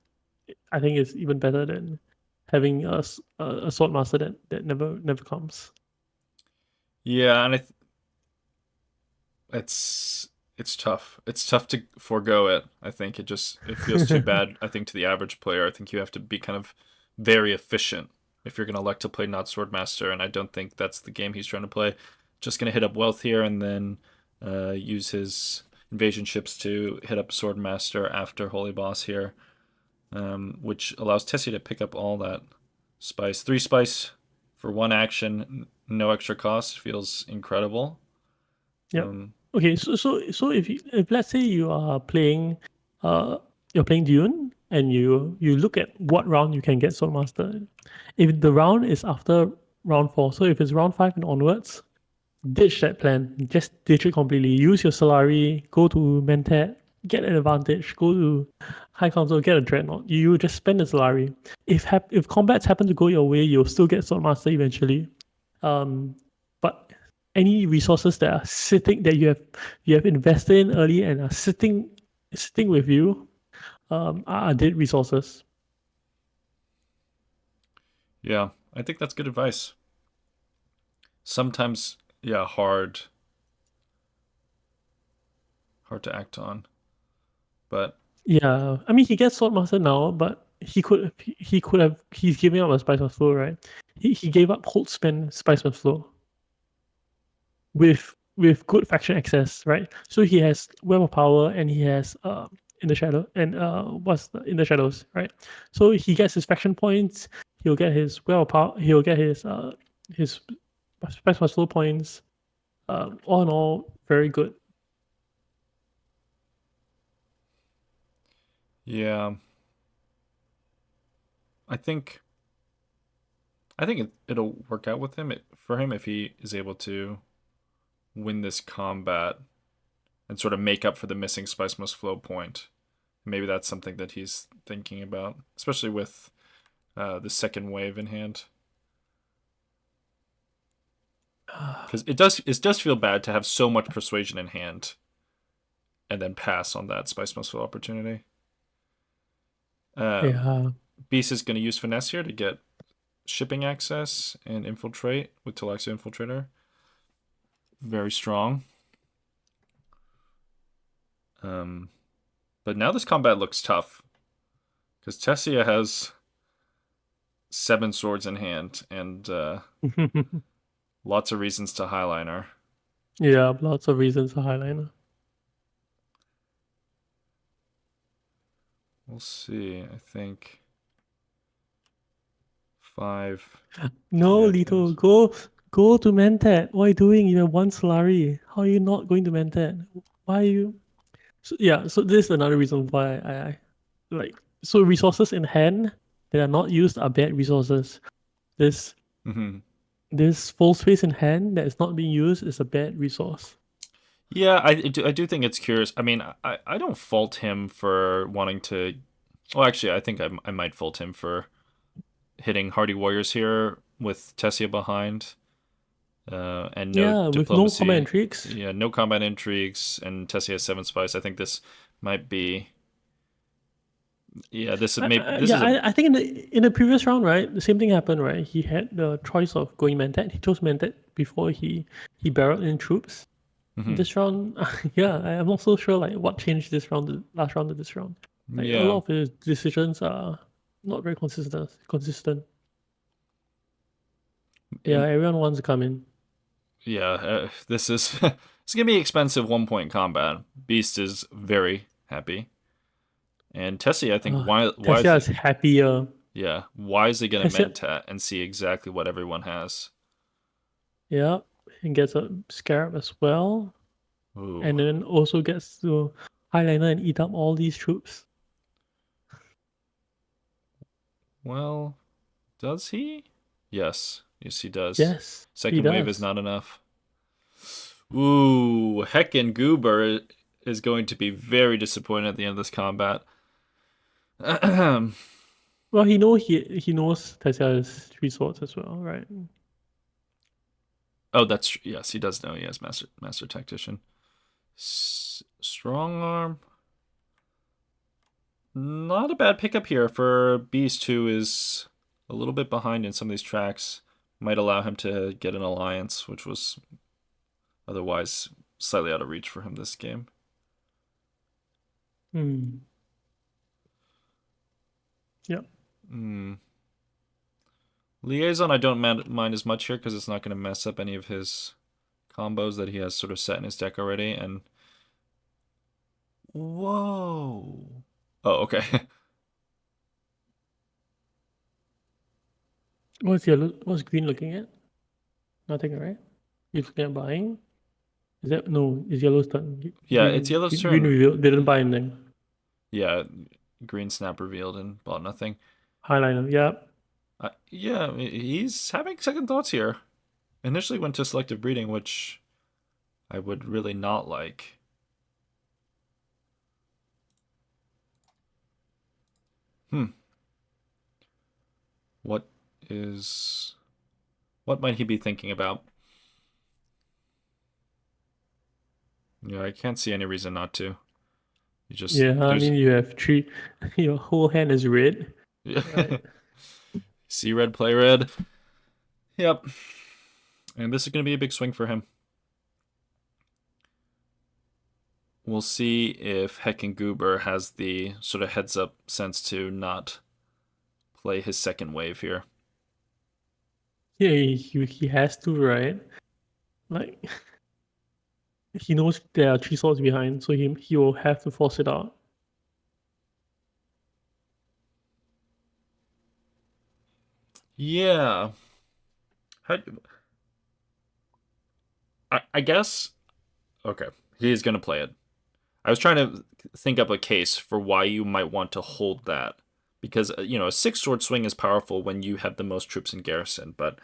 I think it's even better than having a Swordmaster that never comes. Yeah, and it's it's tough. It's tough to forego it. I think it feels too bad. I think to the average player, I think you have to be kind of very efficient if you're gonna elect to play not Swordmaster, and I don't think that's the game he's trying to play. Just gonna hit up Wealth here and then use his invasion ships to hit up Swordmaster after Holy Boss here, which allows Tessie to pick up all that spice. 3 spice for 1 action, no extra cost, feels incredible. Yep. Um, Okay, so if let's say you are playing you're playing Dune and you look at what round you can get Swordmaster. If the round is after round 4, so if it's round 5 and onwards, ditch that plan. Just ditch it completely. Use your Solari, go to Mentat, get an advantage, go to High Council, get a Dreadnought. You just spend the Solari. If combats happen to go your way, you'll still get Swordmaster eventually. But any resources that are sitting that you have invested in early and are sitting with you are dead resources. Yeah, I think that's good advice. Sometimes, yeah, hard to act on, but Yeah, I mean he gets Swordmaster now, but he's giving up a Spice of Flow, right? He gave up Hold Spend Spice of Flow with good faction access, right? So he has Web of Power and he has in the shadow and in the shadows, right? So he gets his faction points, he'll get his Web of Power, he'll get his Spice of Flow points. All in all, very good. yeah, I think it'll work out with him for him if he is able to win this combat and sort of make up for the missing Spice Must Flow point. Maybe that's something that he's thinking about, especially with the second wave in hand. Because it does feel bad to have so much persuasion in hand and then pass on that Spice Must Flow opportunity. Um, Yeah. Beast is going to use finesse here to get shipping access and infiltrate with Talaxia Infiltrator. Very strong. Um, but now this combat looks tough because Tessia has 7 swords in hand and lots of reasons to highliner. Yeah, lots of reasons for highliner. We'll see. I think 5 No, Lito, Phanathians. go to Mentat. What are you doing? You have one Solari. How are you not going to Mentat? Why are you? So, yeah, so this is another reason why I like so resources in hand that are not used are bad resources. This Mm-hmm. this full space in hand that is not being used is a bad resource. Yeah, I do think it's curious. I mean, I don't fault him for wanting to. Well, actually, I think I might fault him for hitting Hardy Warriors here with Tessia behind and no Yeah, with no combat diplomacy. intrigues. Yeah, no combat intrigues, and Tessia has 7 spice. I think this might be. Yeah, this is a. I think in the previous round, right, the same thing happened, right? He had the choice of going Mentat. He chose Mentat before he barreled in troops. Mhm. This round, yeah, I'm not so sure like what changed this round, last round to this round. Like a Yeah, lot of his decisions are not very consistent. Consistent. Yeah, im- everyone wants to come in. yeah. This is it's gonna be expensive 1 point combat. Beast is very happy. And Tessie, I think why is Tesla it? is happier. Yeah, why is it gonna Tesla, mentat and see exactly what everyone has? yeah, and gets a scarab as well, Ooh, and then also gets to highliner and eat up all these troops. well, does he? Yes, he does. Yes, he Second wave is does. not enough. Ooh, Heckin' Goober is going to be very disappointed at the end of this combat. Oh, Well, he knows Tesla has 3 swords as well, right? yes, he does know he has master tactician. Strong arm, not a bad pickup here for Beast, who is a little bit behind in some of these tracks. Might allow him to get an alliance, which was otherwise slightly out of reach for him this game. Hmm. Yeah. Hmm. Liaison, I don't mind as much here because it's not going to mess up any of his combos that he has sort of set in his deck already. And whoa. Oh, okay. What's green looking at? Nothing, right? He's looking at buying. Is that no? It's yellow's turn. Yeah, it's Yellow's Green turn. reveal didn't buy anything. Yeah, Green Snap revealed and bought nothing. Highliner. Yeah. Yeah, he's having second thoughts here. initially went to selective breeding, which I would really not like. Hmm. What is what might he be thinking about? Yeah, I can't see any reason not to. You just Yeah, I there's mean you have three. Your whole hand is red, right? see red, play red. Yep. And this is going to be a big swing for him. We'll see if Heckenguber has the sort of heads up sense to not play his second wave here. Yeah, he has to, right? Like he knows there are three swords behind, so he will have to force it out. Yeah. How, I guess. Okay. He's going to play it. I was trying to think up a case for why you might want to hold that. Because, a six sword swing is powerful when you have the most troops in garrison, but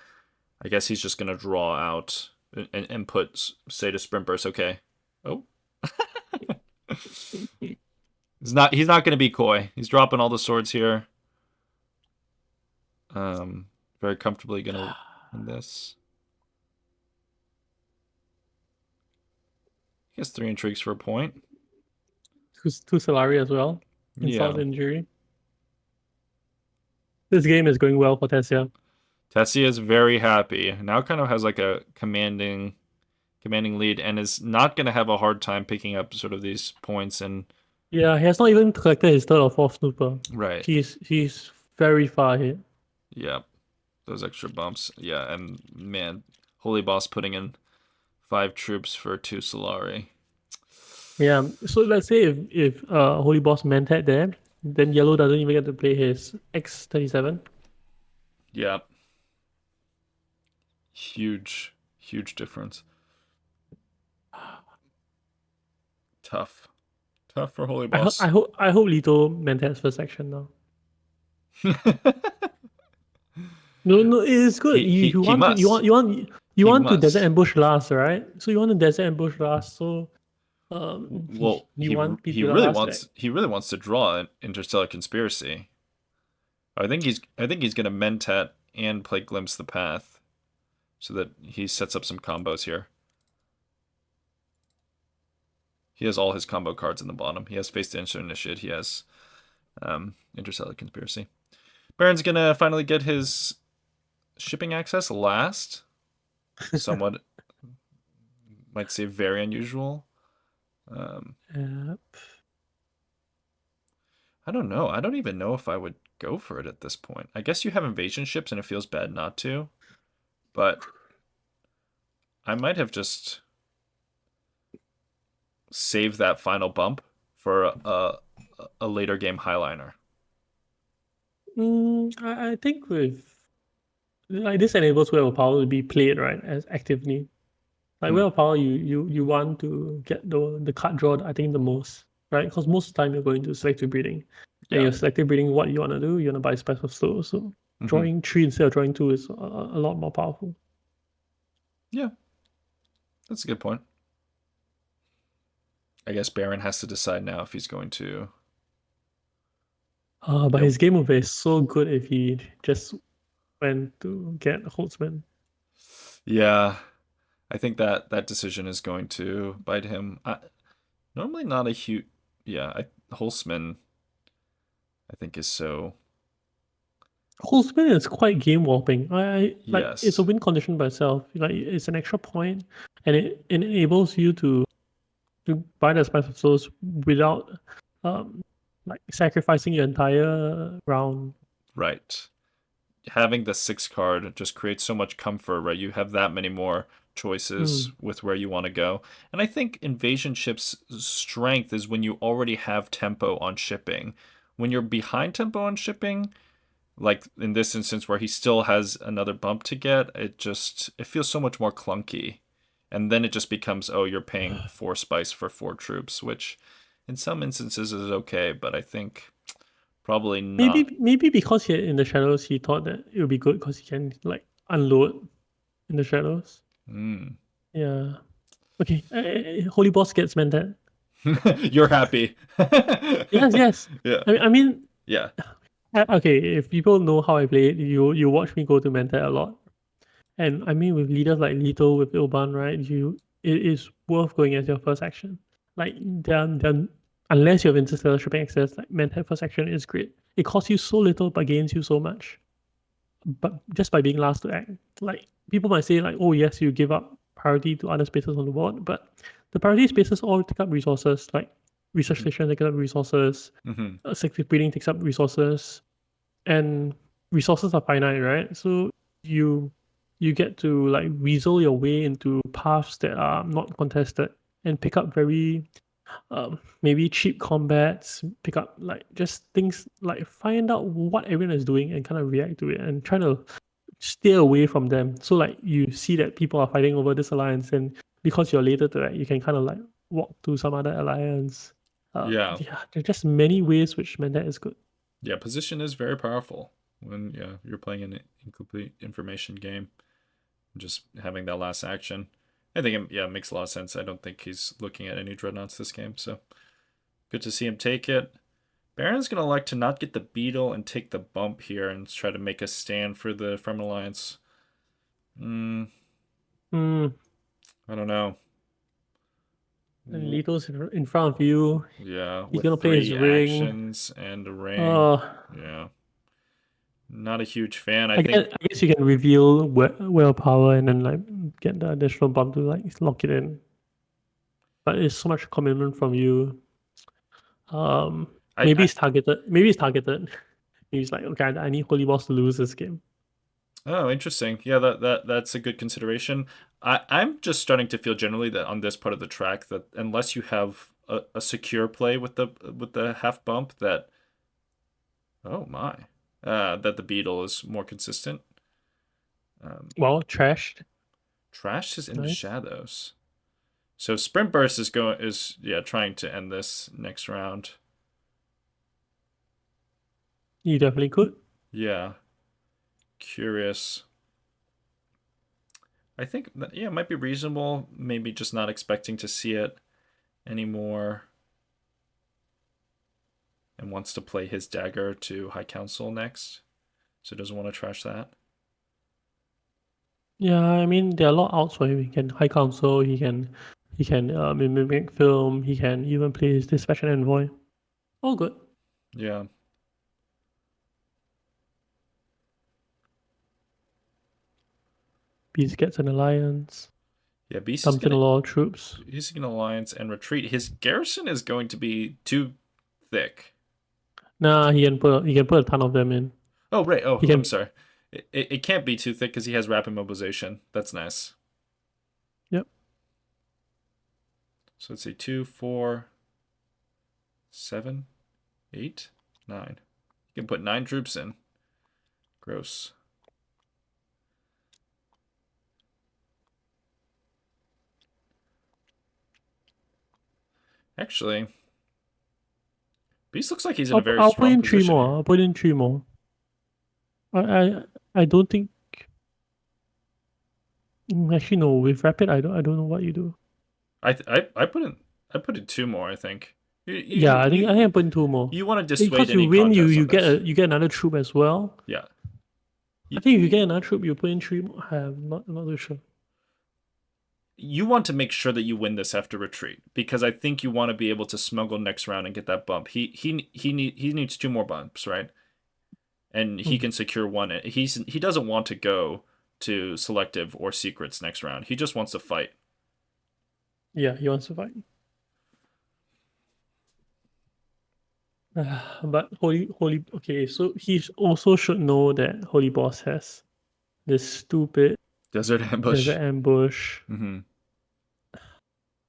I guess he's just going to draw out and put, say to Sprint Burst, okay. Oh, he's not going to be coy. He's dropping all the swords here. Very comfortably going to win this. He has three intrigues for a point. Two Solari as well. Insult Yeah. injury. This game is going well for Tessia. Tessie is very happy. Now kind of has like a commanding lead and is not going to have a hard time picking up sort of these points and Yeah, he has not even collected his third or fourth snooper. right. He's very far ahead. Yeah. Those extra bumps. Yeah, and man, Holy Boss putting in 5 troops for 2 Solari. Yeah. So let's say if Holy Boss meant that there, then yellow doesn't even get to play his X37. Yeah. Huge difference. Tough. Tough for Holy Boss. I hope Lito meant that's first action now. No, it is good. he he You he want to must. you He want to desert must. ambush last, right? So you want to desert ambush last. So Well, you want people to last back. he really wants to draw an Interstellar Conspiracy. I think he's gonna Mentat and play Glimpse the Path, so that he sets up some combos here. He has all his combo cards in the bottom. He has Face the Instant Initiate. He has Interstellar Conspiracy. Baron's gonna finally get his shipping access last. Somewhat might say very unusual. Um, Uh, I don't know. I don't even know if I would go for it at this point. I guess you have invasion ships and it feels bad not to, but I might have just saved that final bump for a later game highliner. I think with like this enables Wheel of Power to be played right as actively. Like Hmm. Wheel of Power, you want to get the card draw. I think the most right because most of the time you're going to selective breeding, and Yeah. you're selective breeding what you want to do. You want to buy special slow. So Hmm. drawing three instead of drawing two is a lot more powerful. Yeah. That's a good point. I guess Baron has to decide now if he's going to. But Yep. his game over is so good if he just went to get Holtzman. Yeah. I think that decision is going to bite him. Normally not a huge. Yeah. Holzman, I think, is so. Holtzman is quite game warping. I like it's a Yes. win condition by itself. Like it's an extra point, and it enables you to buy the spice of souls without um like sacrificing your entire round. Right. Having the 6 card just creates so much comfort, right? You have that many more choices Mm. with where you want to go. And I think invasion ships' strength is when you already have tempo on shipping. When you're behind tempo on shipping, like in this instance where he still has another bump to get, it feels so much more clunky. And then it just becomes, oh, you're paying 4 spice for 4 troops, which in some instances is okay, but I think probably not. Maybe because he in the shadows he thought that it would be good because he can like unload. in the shadows. Mm. Yeah. Okay. Holy Boss gets Mentat. You're happy. Yes, yes. Yeah. I mean, Yeah. okay, if people know how I play it, you watch me go to Mentat a lot. And I mean, with leaders like Lito, with Ilban, right? It is worth going as your first action. Like, unless you have interstellar shipping access, like Mentat first action is great. It costs you so little but gains you so much. But just by being last to act, like people might say, like, oh yes, you give up priority to other spaces on the board, but the priority spaces all take up resources. Like research Hmm. station takes up resources, Hmm. selective breeding takes up resources, and resources are finite, right? So you you get to like weasel your way into paths that are not contested and pick up very maybe cheap combats, pick up like just things like find out what everyone is doing and kind of react to it and trying to steer away from them. So like you see that people are fighting over this alliance, and because you're later to that, you can kind of like walk to some other alliance. Yeah. Yeah, there's just many ways which meant that is good. Yeah. Position is very powerful when you're playing an incomplete information game. Just having that last action. I think it makes a lot of sense. I don't think he's looking at any dreadnoughts this game, so good to see him take it. Baron's gonna like to not get the beetle and take the bump here and try to make a stand for the Fremen Alliance. Mm, Hmm. I don't know. And Lito's in front of you. Yeah, He's with gonna play his three ring. actions and a ring. Uh, Yeah, not a huge fan. I think I guess you can reveal willpower and then like get the additional bump to like lock it in. But it's so much commitment from you. I, Maybe I it's targeted. Maybe it's targeted. He's like, okay, I need Holy Boss to lose this game. oh, interesting. Yeah, that's a good consideration. I'm just starting to feel generally that on this part of the track that unless you have a secure play with the half bump that oh my that the beetle is more consistent. Um, Well, trashed. Trash is in the Nice. shadows. So Sprint Burst is trying to end this next round. You definitely could. Yeah, curious. I think that, yeah, it might be reasonable. Maybe just not expecting to see it anymore, and wants to play his dagger to High Council next. So doesn't want to trash that. Yeah, I mean there are a lot outs for him. He can high council. He can mimic film. He can even play his dispatch and envoy. All good. Yeah, Beast gets an alliance. yeah. Beast is Dumped in a gonna lot of troops. he's gonna alliance and retreat. His garrison is going to be too thick. Nah, he can put a ton of them in. Oh right. He Oh, I'm can. sorry. It can't be too thick because he has rapid mobilization. That's nice. Yep. So let's see, 2, 4, 7, 8, 9. You can put 9 troops in. Gross. Actually, Beast looks like he's in a very I'll put strong in three position more. here. I'll put in three more. I I don't think. Actually, no. With rapid, I don't know what you do. I put in 2 more. I think Yeah, I think I put in two more. you want to dissuade Because you any win, you contest you on get this. a you get another troop as well. Yeah, I you, think if you you get another troop, you put in three more. I'm not too sure. you want to make sure that you win this after retreat because I think you want to be able to smuggle next round and get that bump. He needs 2 more bumps, right? And he Mm. can secure one. He doesn't want to go to selective or secrets next round. He just wants to fight. Yeah, he wants to fight. But Holy. Okay, so he also should know that Holy Boss has this stupid Desert desert ambush. ambush Hmm.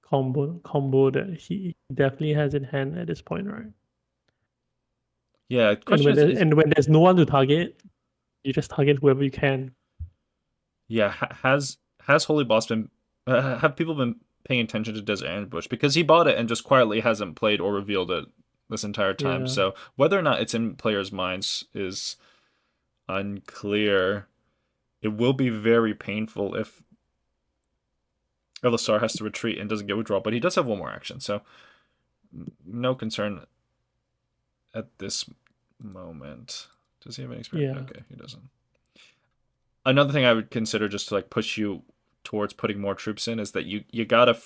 combo that he definitely has in hand at this point, right? Yeah. The And question is and when there's no one to target, you just target whoever you can. yeah, has Holy Boss been have people been paying attention to Desert Ambush because he bought it and just quietly hasn't played or revealed it this entire time. Yeah. So whether or not it's in players' minds is unclear. it will be very painful if Elisar has to retreat and doesn't get withdrawal, but he does have one more action, so no concern at this moment. Does he have any experience? Yeah. Okay, he doesn't. Another thing I would consider just to like push you towards putting more troops in is that you gotta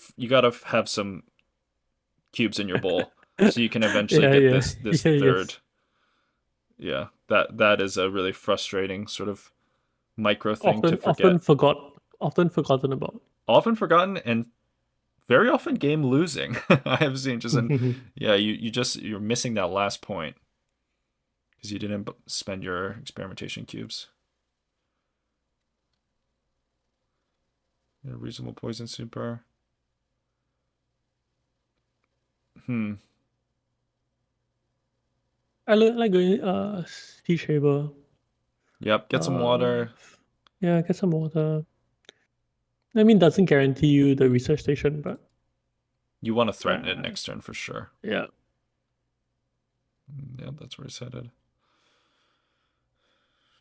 have some cubes in your bowl so you can eventually Yeah, get yeah, this yeah, third. yes. Yeah, that is a really frustrating sort of micro thing to Often, forget. often forgotten about. Often forgotten and very often game losing. I have seen just in yeah, you're missing that last point because you didn't spend your experimentation cubes. Yeah, reasonable poison super. Hmm. like going sea shaver. Yep. Get some Uh, water. yeah, get some water. I mean, doesn't guarantee you the research station, but You want to threaten it uh, next turn for sure. yeah. Yeah, that's where he's headed.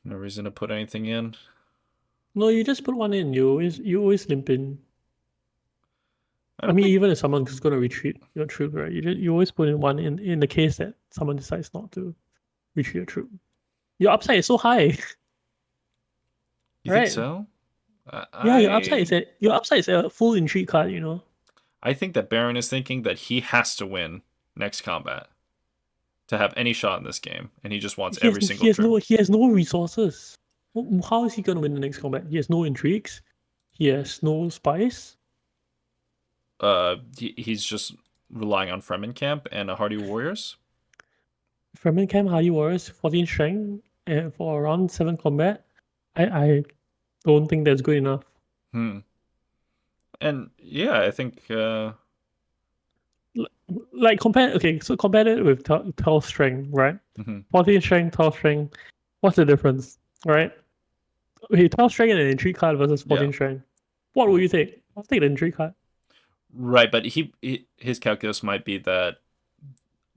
No reason to put anything in. No, you just put one in. You always limp in. I I don't mean, think. even if someone is going to retreat your troop, right? You always put in one in the case that someone decides not to retreat your troop. Your upside is so high, You think right? so? Yeah, I your upside is a full intrigue card. I think that Baron is thinking that he has to win next combat to have any shot in this game, and he just wants every He single has troop. no resources. How is he going to win the next combat? He has no intrigues. He has no spies. He's just relying on Fremen camp and a Hardy Warriors. Fremen Camp Hardy Warriors 14 strength and for around 7 combat. I don't think that's good enough. Hmm. And yeah, I think Like compare it with 12 strength, right? mhm, 14 strength, 12 strength. What's the difference, right? Okay, 12 strength and an intrigue card versus yeah, 14 strength. What will you take? I'll take the intrigue card. right. But his calculus might be that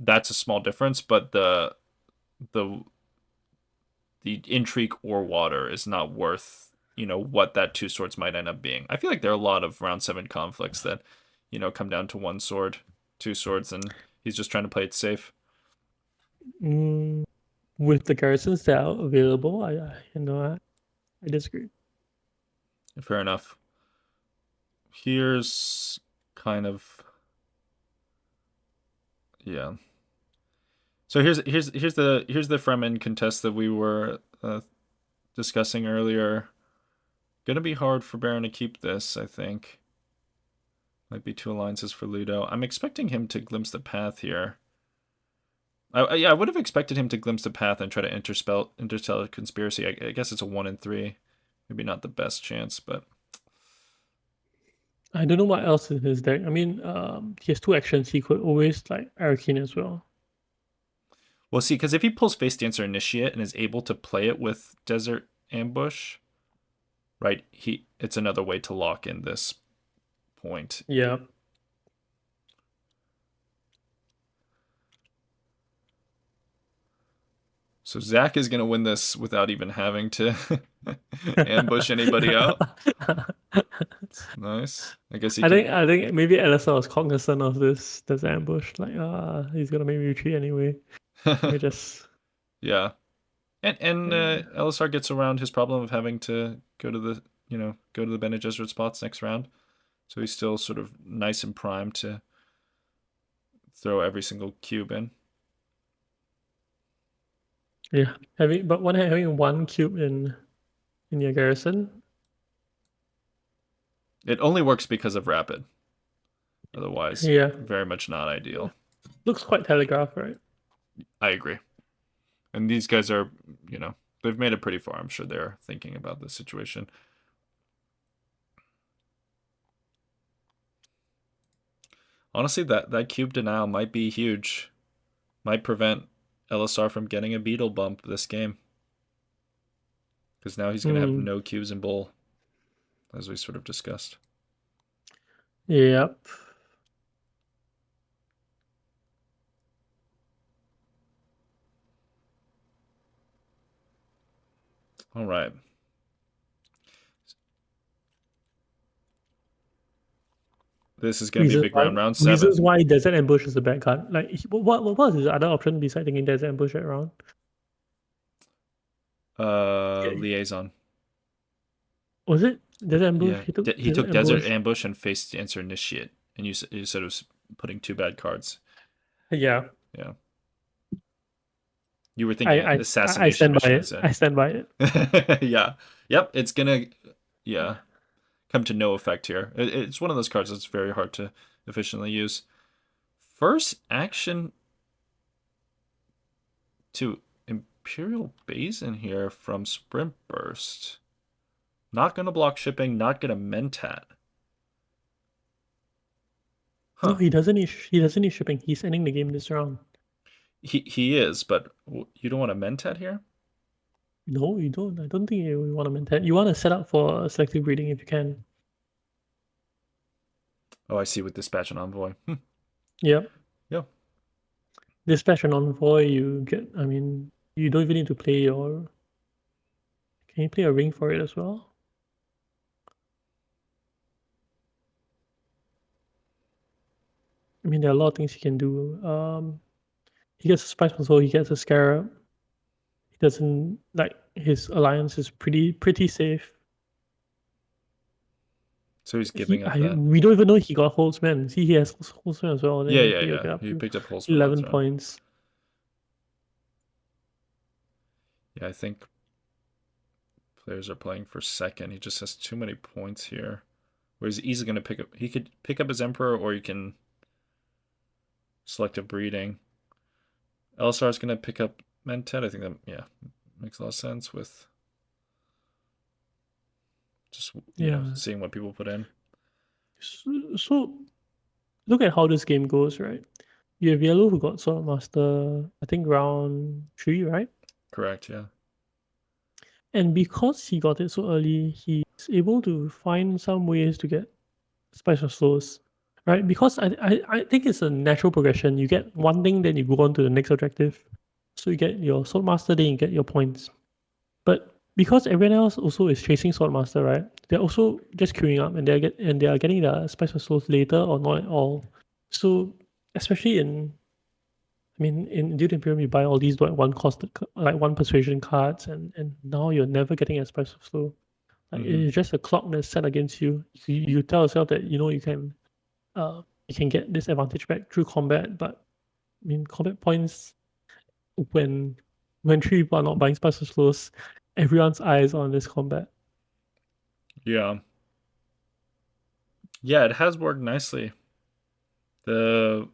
that's a small difference, but the the intrigue or water is not worth what that two swords might end up being. I feel like there are a lot of round seven conflicts that come down to one sword, two swords, and he's just trying to play it safe. Mm, with the garrisons that are available, I disagree. Fair enough. Here's kind of yeah. So here's the Fremen contest that we were discussing earlier. Gonna be hard for Baron to keep this, I think. Might be two alliances for Ludo. I'm expecting him to glimpse the path here. Yeah, I would have expected him to glimpse the path and try to interstellar conspiracy. I guess it's a 1 in 3. Maybe not the best chance, but I don't know what else in his deck. I mean, he has two actions. He could always like Arrakeen as well. we'll see. Because if he pulls Face Dancer Initiate and is able to play it with Desert Ambush, right? It's another way to lock in this point. Yeah. So Zach is gonna win this without even having to ambush anybody out. Nice. I guess he can. I think maybe Alyssa was cognizant of this ambush. Like, he's gonna make me retreat anyway. Let me just Yeah, and yeah. Elisar gets around his problem of having to go to the Bene Gesserit spots next round. So he's still sort of nice and primed to throw every single cube in. Yeah. Having one cube in your garrison. It only works because of rapid. Otherwise, Yeah. very much not ideal. Looks quite telegraphed, right? I agree. And these guys are, they've made it pretty far. I'm sure they're thinking about this situation. Honestly, that cube denial might be huge. Might prevent LSR from getting a beetle bump this game. Because now he's going to have Hmm. no cubes in bowl, as we sort of discussed. Yep. All right. This is going to be a big round. Round Reasons 7. why Desert Ambush is a bad card. Like what was his other option besides taking Desert Ambush right round? Yeah, Liaison. was it Desert Ambush? Yeah, He took he Desert took Desert Ambush. Ambush and Face Answer Initiate, and you said it was putting two bad cards. Yeah, Yeah, you were thinking I Assassination stand by Mission it. instead. I stand by it. Yeah, yep. It's gonna yeah come to no effect here. It's one of those cards that's very hard to efficiently use. First action to Imperial Basin here from Sprint Burst. Not gonna block shipping. Not gonna Mentat. No, Huh. he doesn't need shipping. He's ending the game this round. He is, but you don't want a Mentat here. No, you don't. I don't think you want to maintain. You want to set up for selective breeding if you can. Oh, I see. With Dispatch and Envoy. Yep. Yeah. Dispatch and Envoy, you get. I mean, you don't even need to play your. Can you play a ring for it as well? I mean, there are a lot of things he can do. He gets a spice control. He gets a scarab. He doesn't like his alliance is pretty safe. So he's giving up that. We don't even know he got Holtzman. See, he has Holtzman as well. Yeah, Then yeah, he'll yeah. get up He to picked up Holzman that 11 turn. points. Yeah, I think players are playing for second. He just has too many points here. Where he's easily going to pick up. He could pick up his Emperor, or you can select a breeding. LSR is going to pick up Mentat. I think that, yeah, makes a lot of sense with just, Yeah. seeing what people put in. So look at how this game goes, right? You have yellow who got Sword Master, I think round 3, right? Correct, yeah. And because he got it so early, he's able to find some ways to get Spice of Souls, right? Because I think it's a natural progression. You get one thing, then you go on to the next objective. So you get your Sword Master, then you get your points. But because everyone else also is chasing Sword Master, right? They're also just queuing up and they are getting the Spice of Souls later or not at all. So especially in Dune Imperium, you buy all these one cost, like one persuasion cards, and now you're never getting a Spice of Soul. Like Mm-hmm. it's just a clock that's set against you. You tell yourself that you can get this advantage back through combat, but I mean combat points when three people are not buying Spice of Souls, everyone's eyes on this combat. Yeah. Yeah, it has worked nicely. The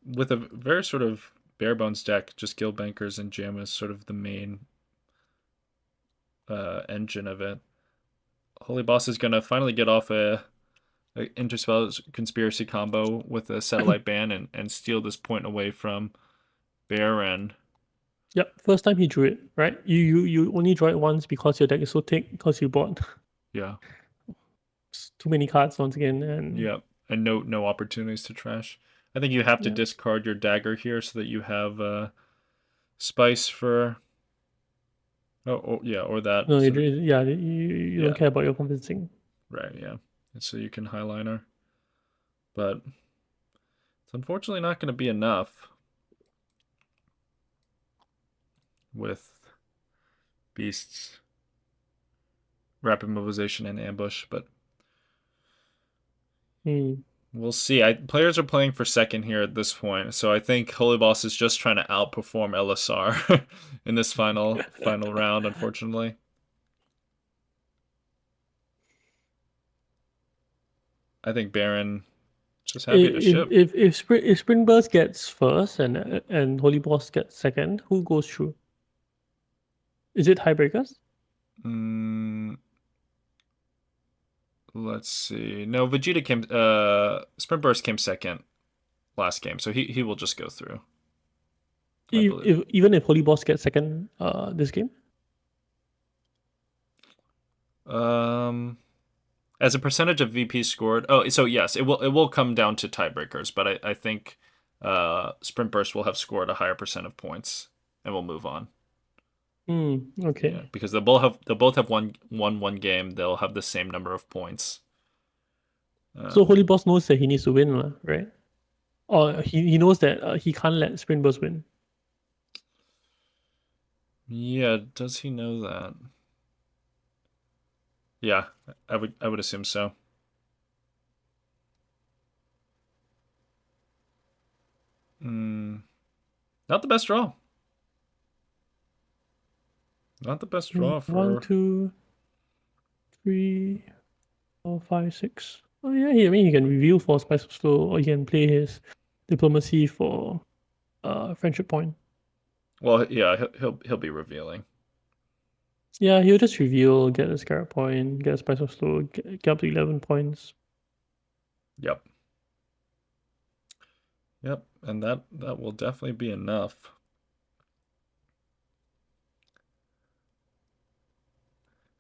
With a very sort of bare bones deck, just Guild Bankers and Jam is sort of the main engine of it. Holy Boss is gonna finally get off a Interspell Conspiracy combo with a Satellite Ban and steal this point away from Baron. Yep, first time he drew it, right? You only draw it once because your deck is so thick because you bought Yeah, too many cards once again, and yeah, and no opportunities to trash. I think you have to yeah. discard your dagger here so that you have Spice for. Oh yeah, or that. No, So you don't yeah, care about your convincing. right, yeah. And so you can highliner, but it's unfortunately not going to be enough with Beast's rapid mobilization and ambush, but Hmm. we'll see. Players are playing for second here at this point, so I think Holy Boss is just trying to outperform LSR in this final round. Unfortunately, I think Baron just happy to ship. If Spring Burst gets first and Holy Boss gets second, who goes through? Is it tiebreakers? Mm, let's see. No, Vegeta came. Sprint Burst came second last game, so he will just go through. I believe. Even if Holy Boss gets second, this game. Um, as a percentage of VP scored. Oh, so yes, it will come down to tiebreakers, but I think Sprint Burst will have scored a higher percent of points and we'll move on. Hmm. Yeah, Okay. because they'll both have one game. They'll have the same number of points. So Um, Holy Boss knows that he needs to win, lah, right? Or he knows that he can't let Sprint Burst win. yeah, does he know that? Yeah, I would assume so. Mm, not the best draw. Not the best draw One, for. 2, 3, 4, 5, 6. Oh yeah, I mean he can reveal for Spice of Slow, or he can play his diplomacy for friendship point. Well, yeah, he'll be revealing. Yeah, he'll just reveal, get a scarab point, get a Spice of Slow, get up to 11 points. Yep, yep, and that will definitely be enough.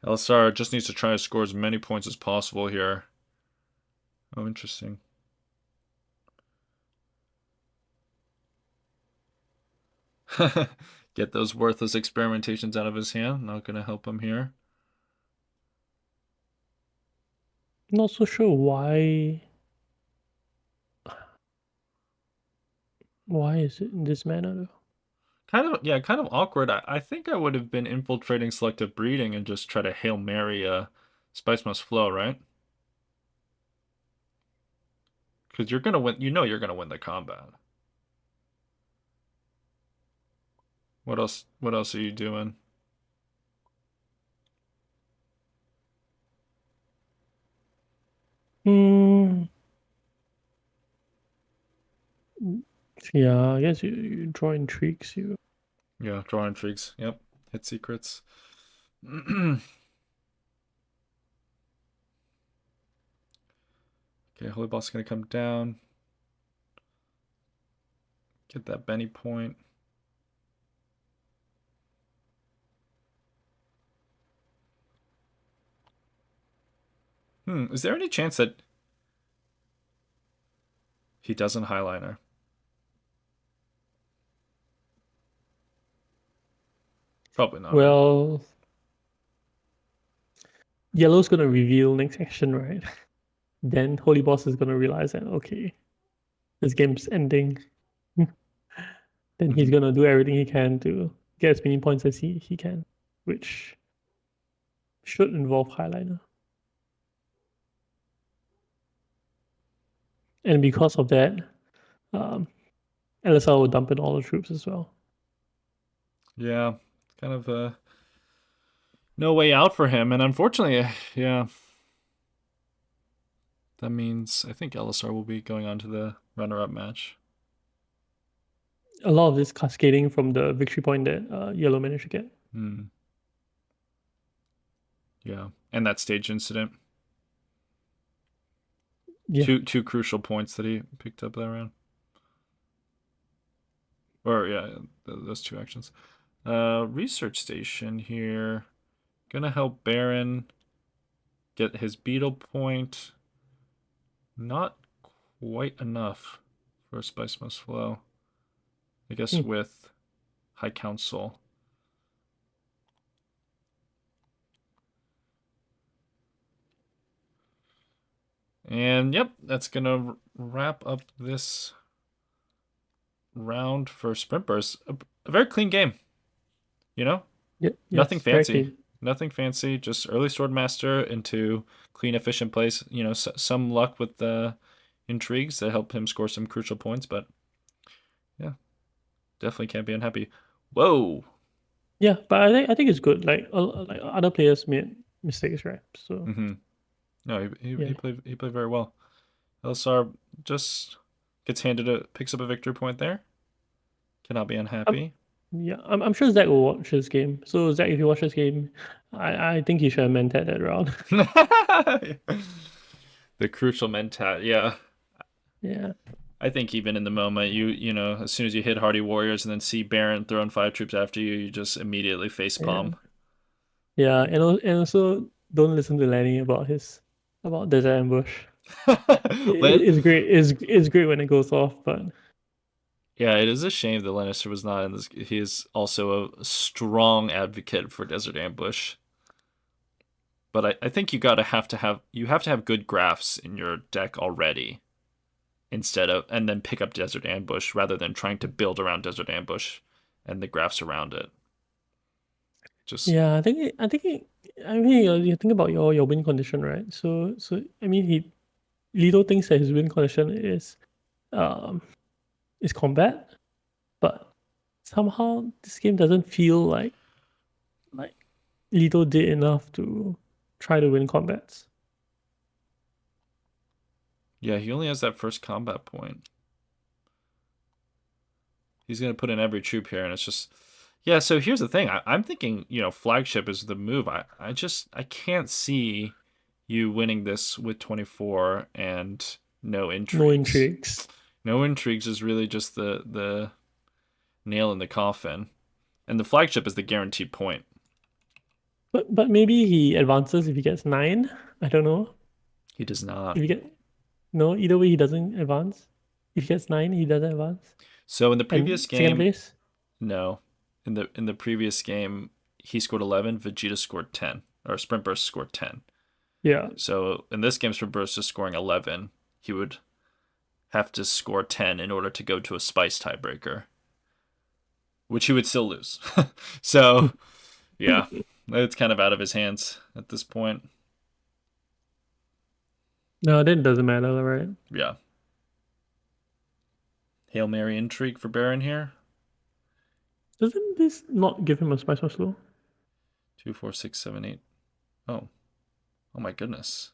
LSR just needs to try to score as many points as possible here. Oh, interesting. Get those worthless experimentations out of his hand. Not going to help him here. Not so sure why is it in this manner though. Kind of awkward. I think I would have been infiltrating selective breeding and just try to Hail Mary Spice Must Flow, right? Because you're gonna win. You know you're gonna win the combat. What else? What else are you doing? Hmm. Yeah, I guess you draw intrigues. You Yeah, draw intrigues. Yep, hit secrets. Okay, Holy Boss is gonna come down. Get that Benny point. Is there any chance that he doesn't highliner? Probably not, right? well, yellow's gonna reveal next action, right? Then Holy Boss is gonna realize that okay, this game's ending. Then he's Mm-hmm. gonna do everything he can to get as many points as he can, which should involve highliner. And because of that, um, LSL will dump in all the troops as well. Yeah, kind of no way out for him, and unfortunately, yeah, that means I think LSR will be going on to the runner-up match. A lot of this cascading from the victory point that Yellow managed to get. Hmm. Yeah, and that stage incident. Yeah. Two crucial points that he picked up that round. Or yeah, those two actions. Research station here. Gonna help Baron get his beetle point. Not quite enough for a Spice Must Flow. I guess Hmm. with High Council. And yep, that's gonna wrap up this round for Sprint Burst. A very clean game, you know? Yeah. Nothing Yes. Very fancy. clean. Nothing fancy. Just early Swordmaster into clean, efficient plays. You know, some luck with the intrigues that help him score some crucial points, but yeah, definitely can't be unhappy. Whoa. Yeah, but I think it's good. Like other players made mistakes, right? So Mm-hmm. No, yeah. he played very well. LSR just picks up a victory point there. Cannot be Um, unhappy. yeah, I'm sure Zach will watch this game. So Zach, if you watch this game, I think you should have meant that round. The crucial mentat, yeah. Yeah. I think even in the moment, you know, as soon as you hit Hardy Warriors and then see Baron throwing 5 troops after you, you just immediately face Yeah. palm. Yeah, and also don't listen to Lenny about his about Desert Ambush. Len, It's great. It's great when it goes off, but yeah, it is a shame that Lannister was not in this. He is also a strong advocate for Desert Ambush. But I think you have to have good graphs in your deck already instead of and then pick up Desert Ambush rather than trying to build around Desert Ambush and the graphs around it. Just Yeah, I mean, you think about your win condition, right? So I mean, Lido thinks that his win condition um is combat, but somehow this game doesn't feel like Lido did enough to try to win combats. yeah, he only has that first combat point. He's gonna put in every troop here, and it's just yeah. So here's the thing. I'm thinking flagship is the move. I can't see you winning this with 24 and no No intrigues. intrigues. No intrigues is really just the nail in the coffin, and the flagship is the guaranteed point. But maybe he advances if he gets 9. I don't know. He does not. If he get No, either way he doesn't advance. If he gets 9, he doesn't advance. So in the previous And second game, place? no. In the previous game, he scored 11. Vegeta scored 10, or Sprint Burst scored 10. Yeah. So in this game, Sprint Burst is scoring 11. He would have to score 10 in order to go to a Spice tiebreaker, which he would still lose. So yeah, it's kind of out of his hands at this point. No, then it doesn't matter, right? Yeah. Hail Mary intrigue for Baron here. Doesn't this not give him a spice or slow? 2, 4, 6, 7, 8. Oh. Oh my goodness.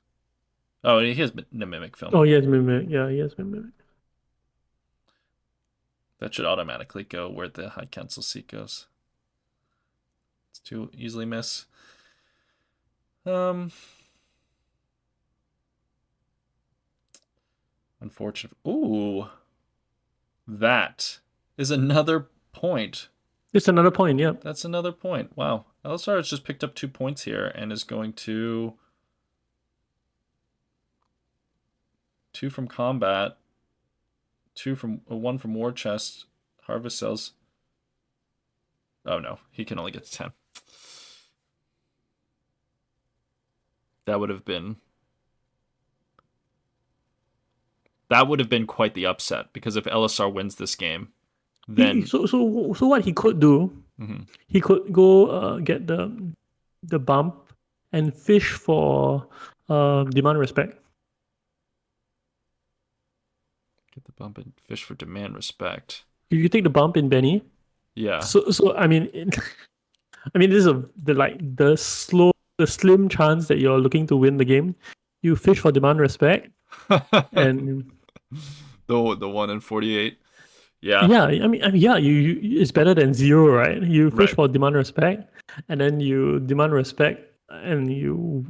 Oh, he has the Mimic film. Oh, he has Mimic. Yeah, he has Mimic. That should automatically go where the High Council seat goes. It's too easily miss. Unfortunate. Ooh. That is another point. It's another point, yeah. That's another point. Wow. LSR has just picked up 2 points here and is going to 2 from combat, 1 from war chest, harvest cells. Oh no, he can only get to 10. That would have been quite the upset because if LSR wins this game, then So what he could do, Mhm. he could go get the bump and fish for demand respect. Get the bump and fish for demand respect. If you take the bump in Benny, Yeah. so I mean, I mean, this is the slim chance that you're looking to win the game. You fish for demand respect, and the 1 in 48. Yeah. yeah, I mean, yeah, it's better than 0, right? You fish Right. for demand respect, and then you demand respect, and you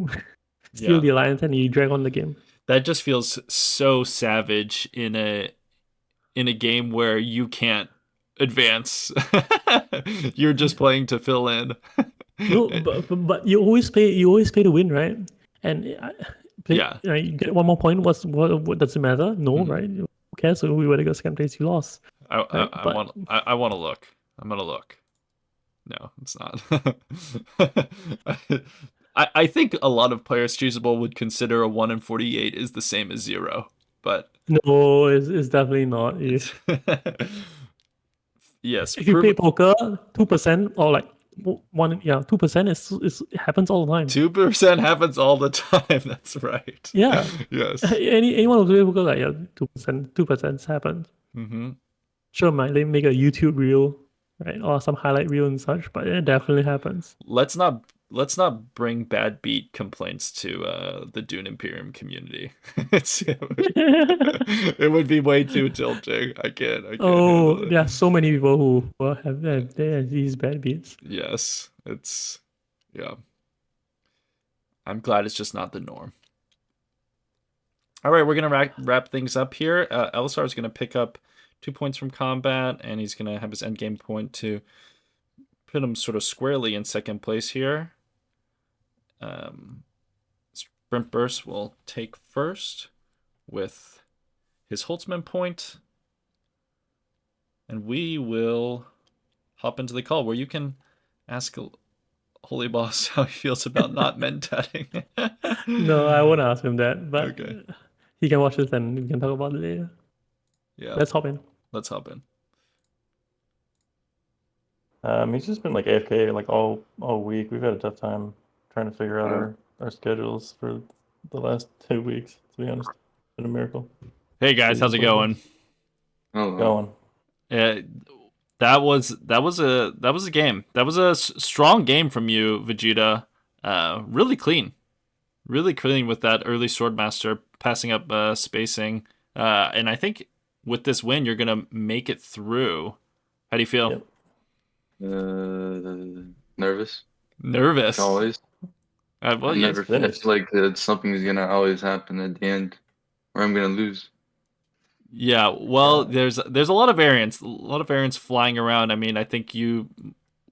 steal Yeah. the alliance, and you drag on the game. That just feels so savage in a game where you can't advance. You're just playing to fill in. No, but you always play to win, right? And Yeah. you get 1 more point. What does it matter? No, Mhm. right? Who cares? So we whether got second place, you lost, I, right? I, I But want I want to look. I'm gonna look. No, it's not. I think a lot of players choosable would consider a 1 in 48 is the same as 0, but no, it's definitely not. it's yes, If you play prove poker, 2% or like 2% is it happens all the time. 2% happens all the time. That's right. Yeah, Yes. anyone who plays poker like 2% happens. Mm-hmm. Sure, might they make a YouTube reel, right, or some highlight reel and such, but it definitely happens. Let's not bring bad beat complaints to the Dune Imperium community. It would be way too tilting. I can't handle Oh, it. there are so many people who have these bad beats. Yes, it's yeah. I'm glad it's just not the norm. All right, we're gonna wrap things up here. Elisar is gonna pick up 2 points from combat, and he's gonna have his end game point to put him sort of squarely in second place here. Sprint Burst will take first with his Holtzman point, and we will hop into the call where you can ask Holy Boss how he feels about not mentatting. No, I won't ask him that, but Okay. he can watch this and we can talk about it later. Yeah. Let's hop in. Let's hop in. He's just been like AFK like all week. We've had a tough time trying to figure out our schedules for the last 2 weeks, to be honest. It's been a miracle. Hey guys, how's it going? Oh, Going. Uh, that was a game. That was a strong game from you, Vegeta. Really clean with that early Swordmaster passing up spacing. And I think with this win, you're gonna make it through. How do you feel? Yep. nervous. Nervous. Like always. Well, I yeah. never feel finished. like something's gonna always happen at the end, or I'm gonna lose. Yeah, well, Yeah. there's a lot of variants flying around. I mean, I think you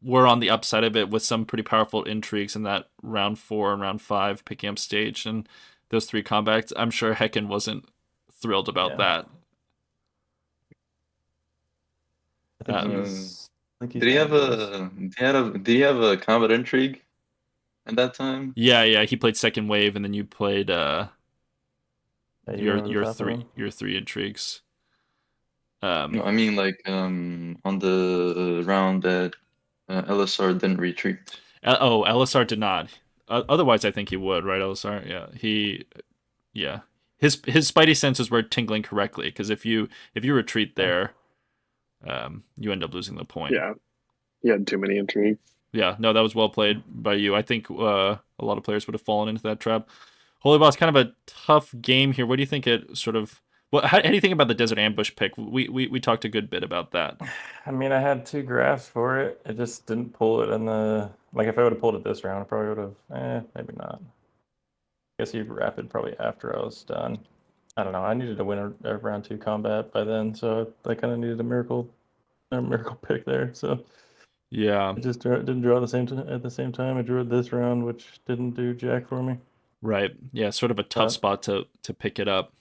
were on the upside of it with some pretty powerful intrigues in that round 4 and round 5 picking up stage and those 3 combats. I'm sure Hecken wasn't thrilled about Yeah. that. I think Um, he's Did he down have to this. did he have a combat intrigue at that time? yeah, he played second wave, and then you played Yeah, you remember the top one? your 3 intrigues. No, I mean like on the round that LSR didn't retreat. LSR did not. Otherwise, I think he would, right? LSR, yeah. His spidey senses were tingling correctly because if you retreat Yeah. there, you end up losing the point. Yeah, he had too many intrigues. Yeah, no, that was well played by you. I think a lot of players would have fallen into that trap. Holy Boss, kind of a tough game here. What do you think it sort of? How do you think about the Desert Ambush pick? We talked a good bit about that. I mean, I had 2 graphs for it. It just didn't pull it in the like. If I would have pulled it this round, I probably would have. Maybe not. I guess he'd rapid probably after I was done. I don't know. I needed to win a round 2 combat by then, so I kind of needed a miracle pick there. So Yeah, I just didn't draw at the same time. I drew it this round, which didn't do jack for me. right. Yeah, sort of a tough But spot to pick it up.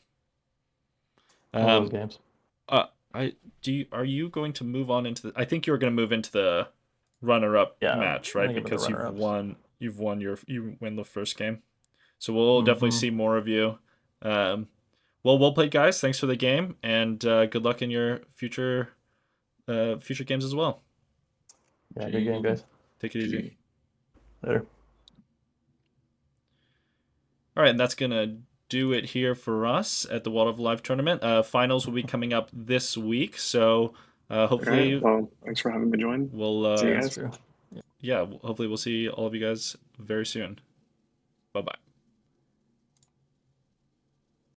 one of those Um, games. are you going to move on into the? I think you're going to move into the runner-up Yeah, match, I right? think I'm in the Because runner-ups. you win the first game. So we'll definitely Mhm. see more of you. Well played, guys. Thanks for the game, and good luck in your future games as well. Yeah, good game, guys. Take it easy. Later. All right, and that's gonna do it here for us at the World of Life tournament. Finals will be coming up this week, so All hopefully right. Well, thanks for having me join. we'll See you That's guys. true. yeah, hopefully we'll see all of you guys very soon. Bye bye.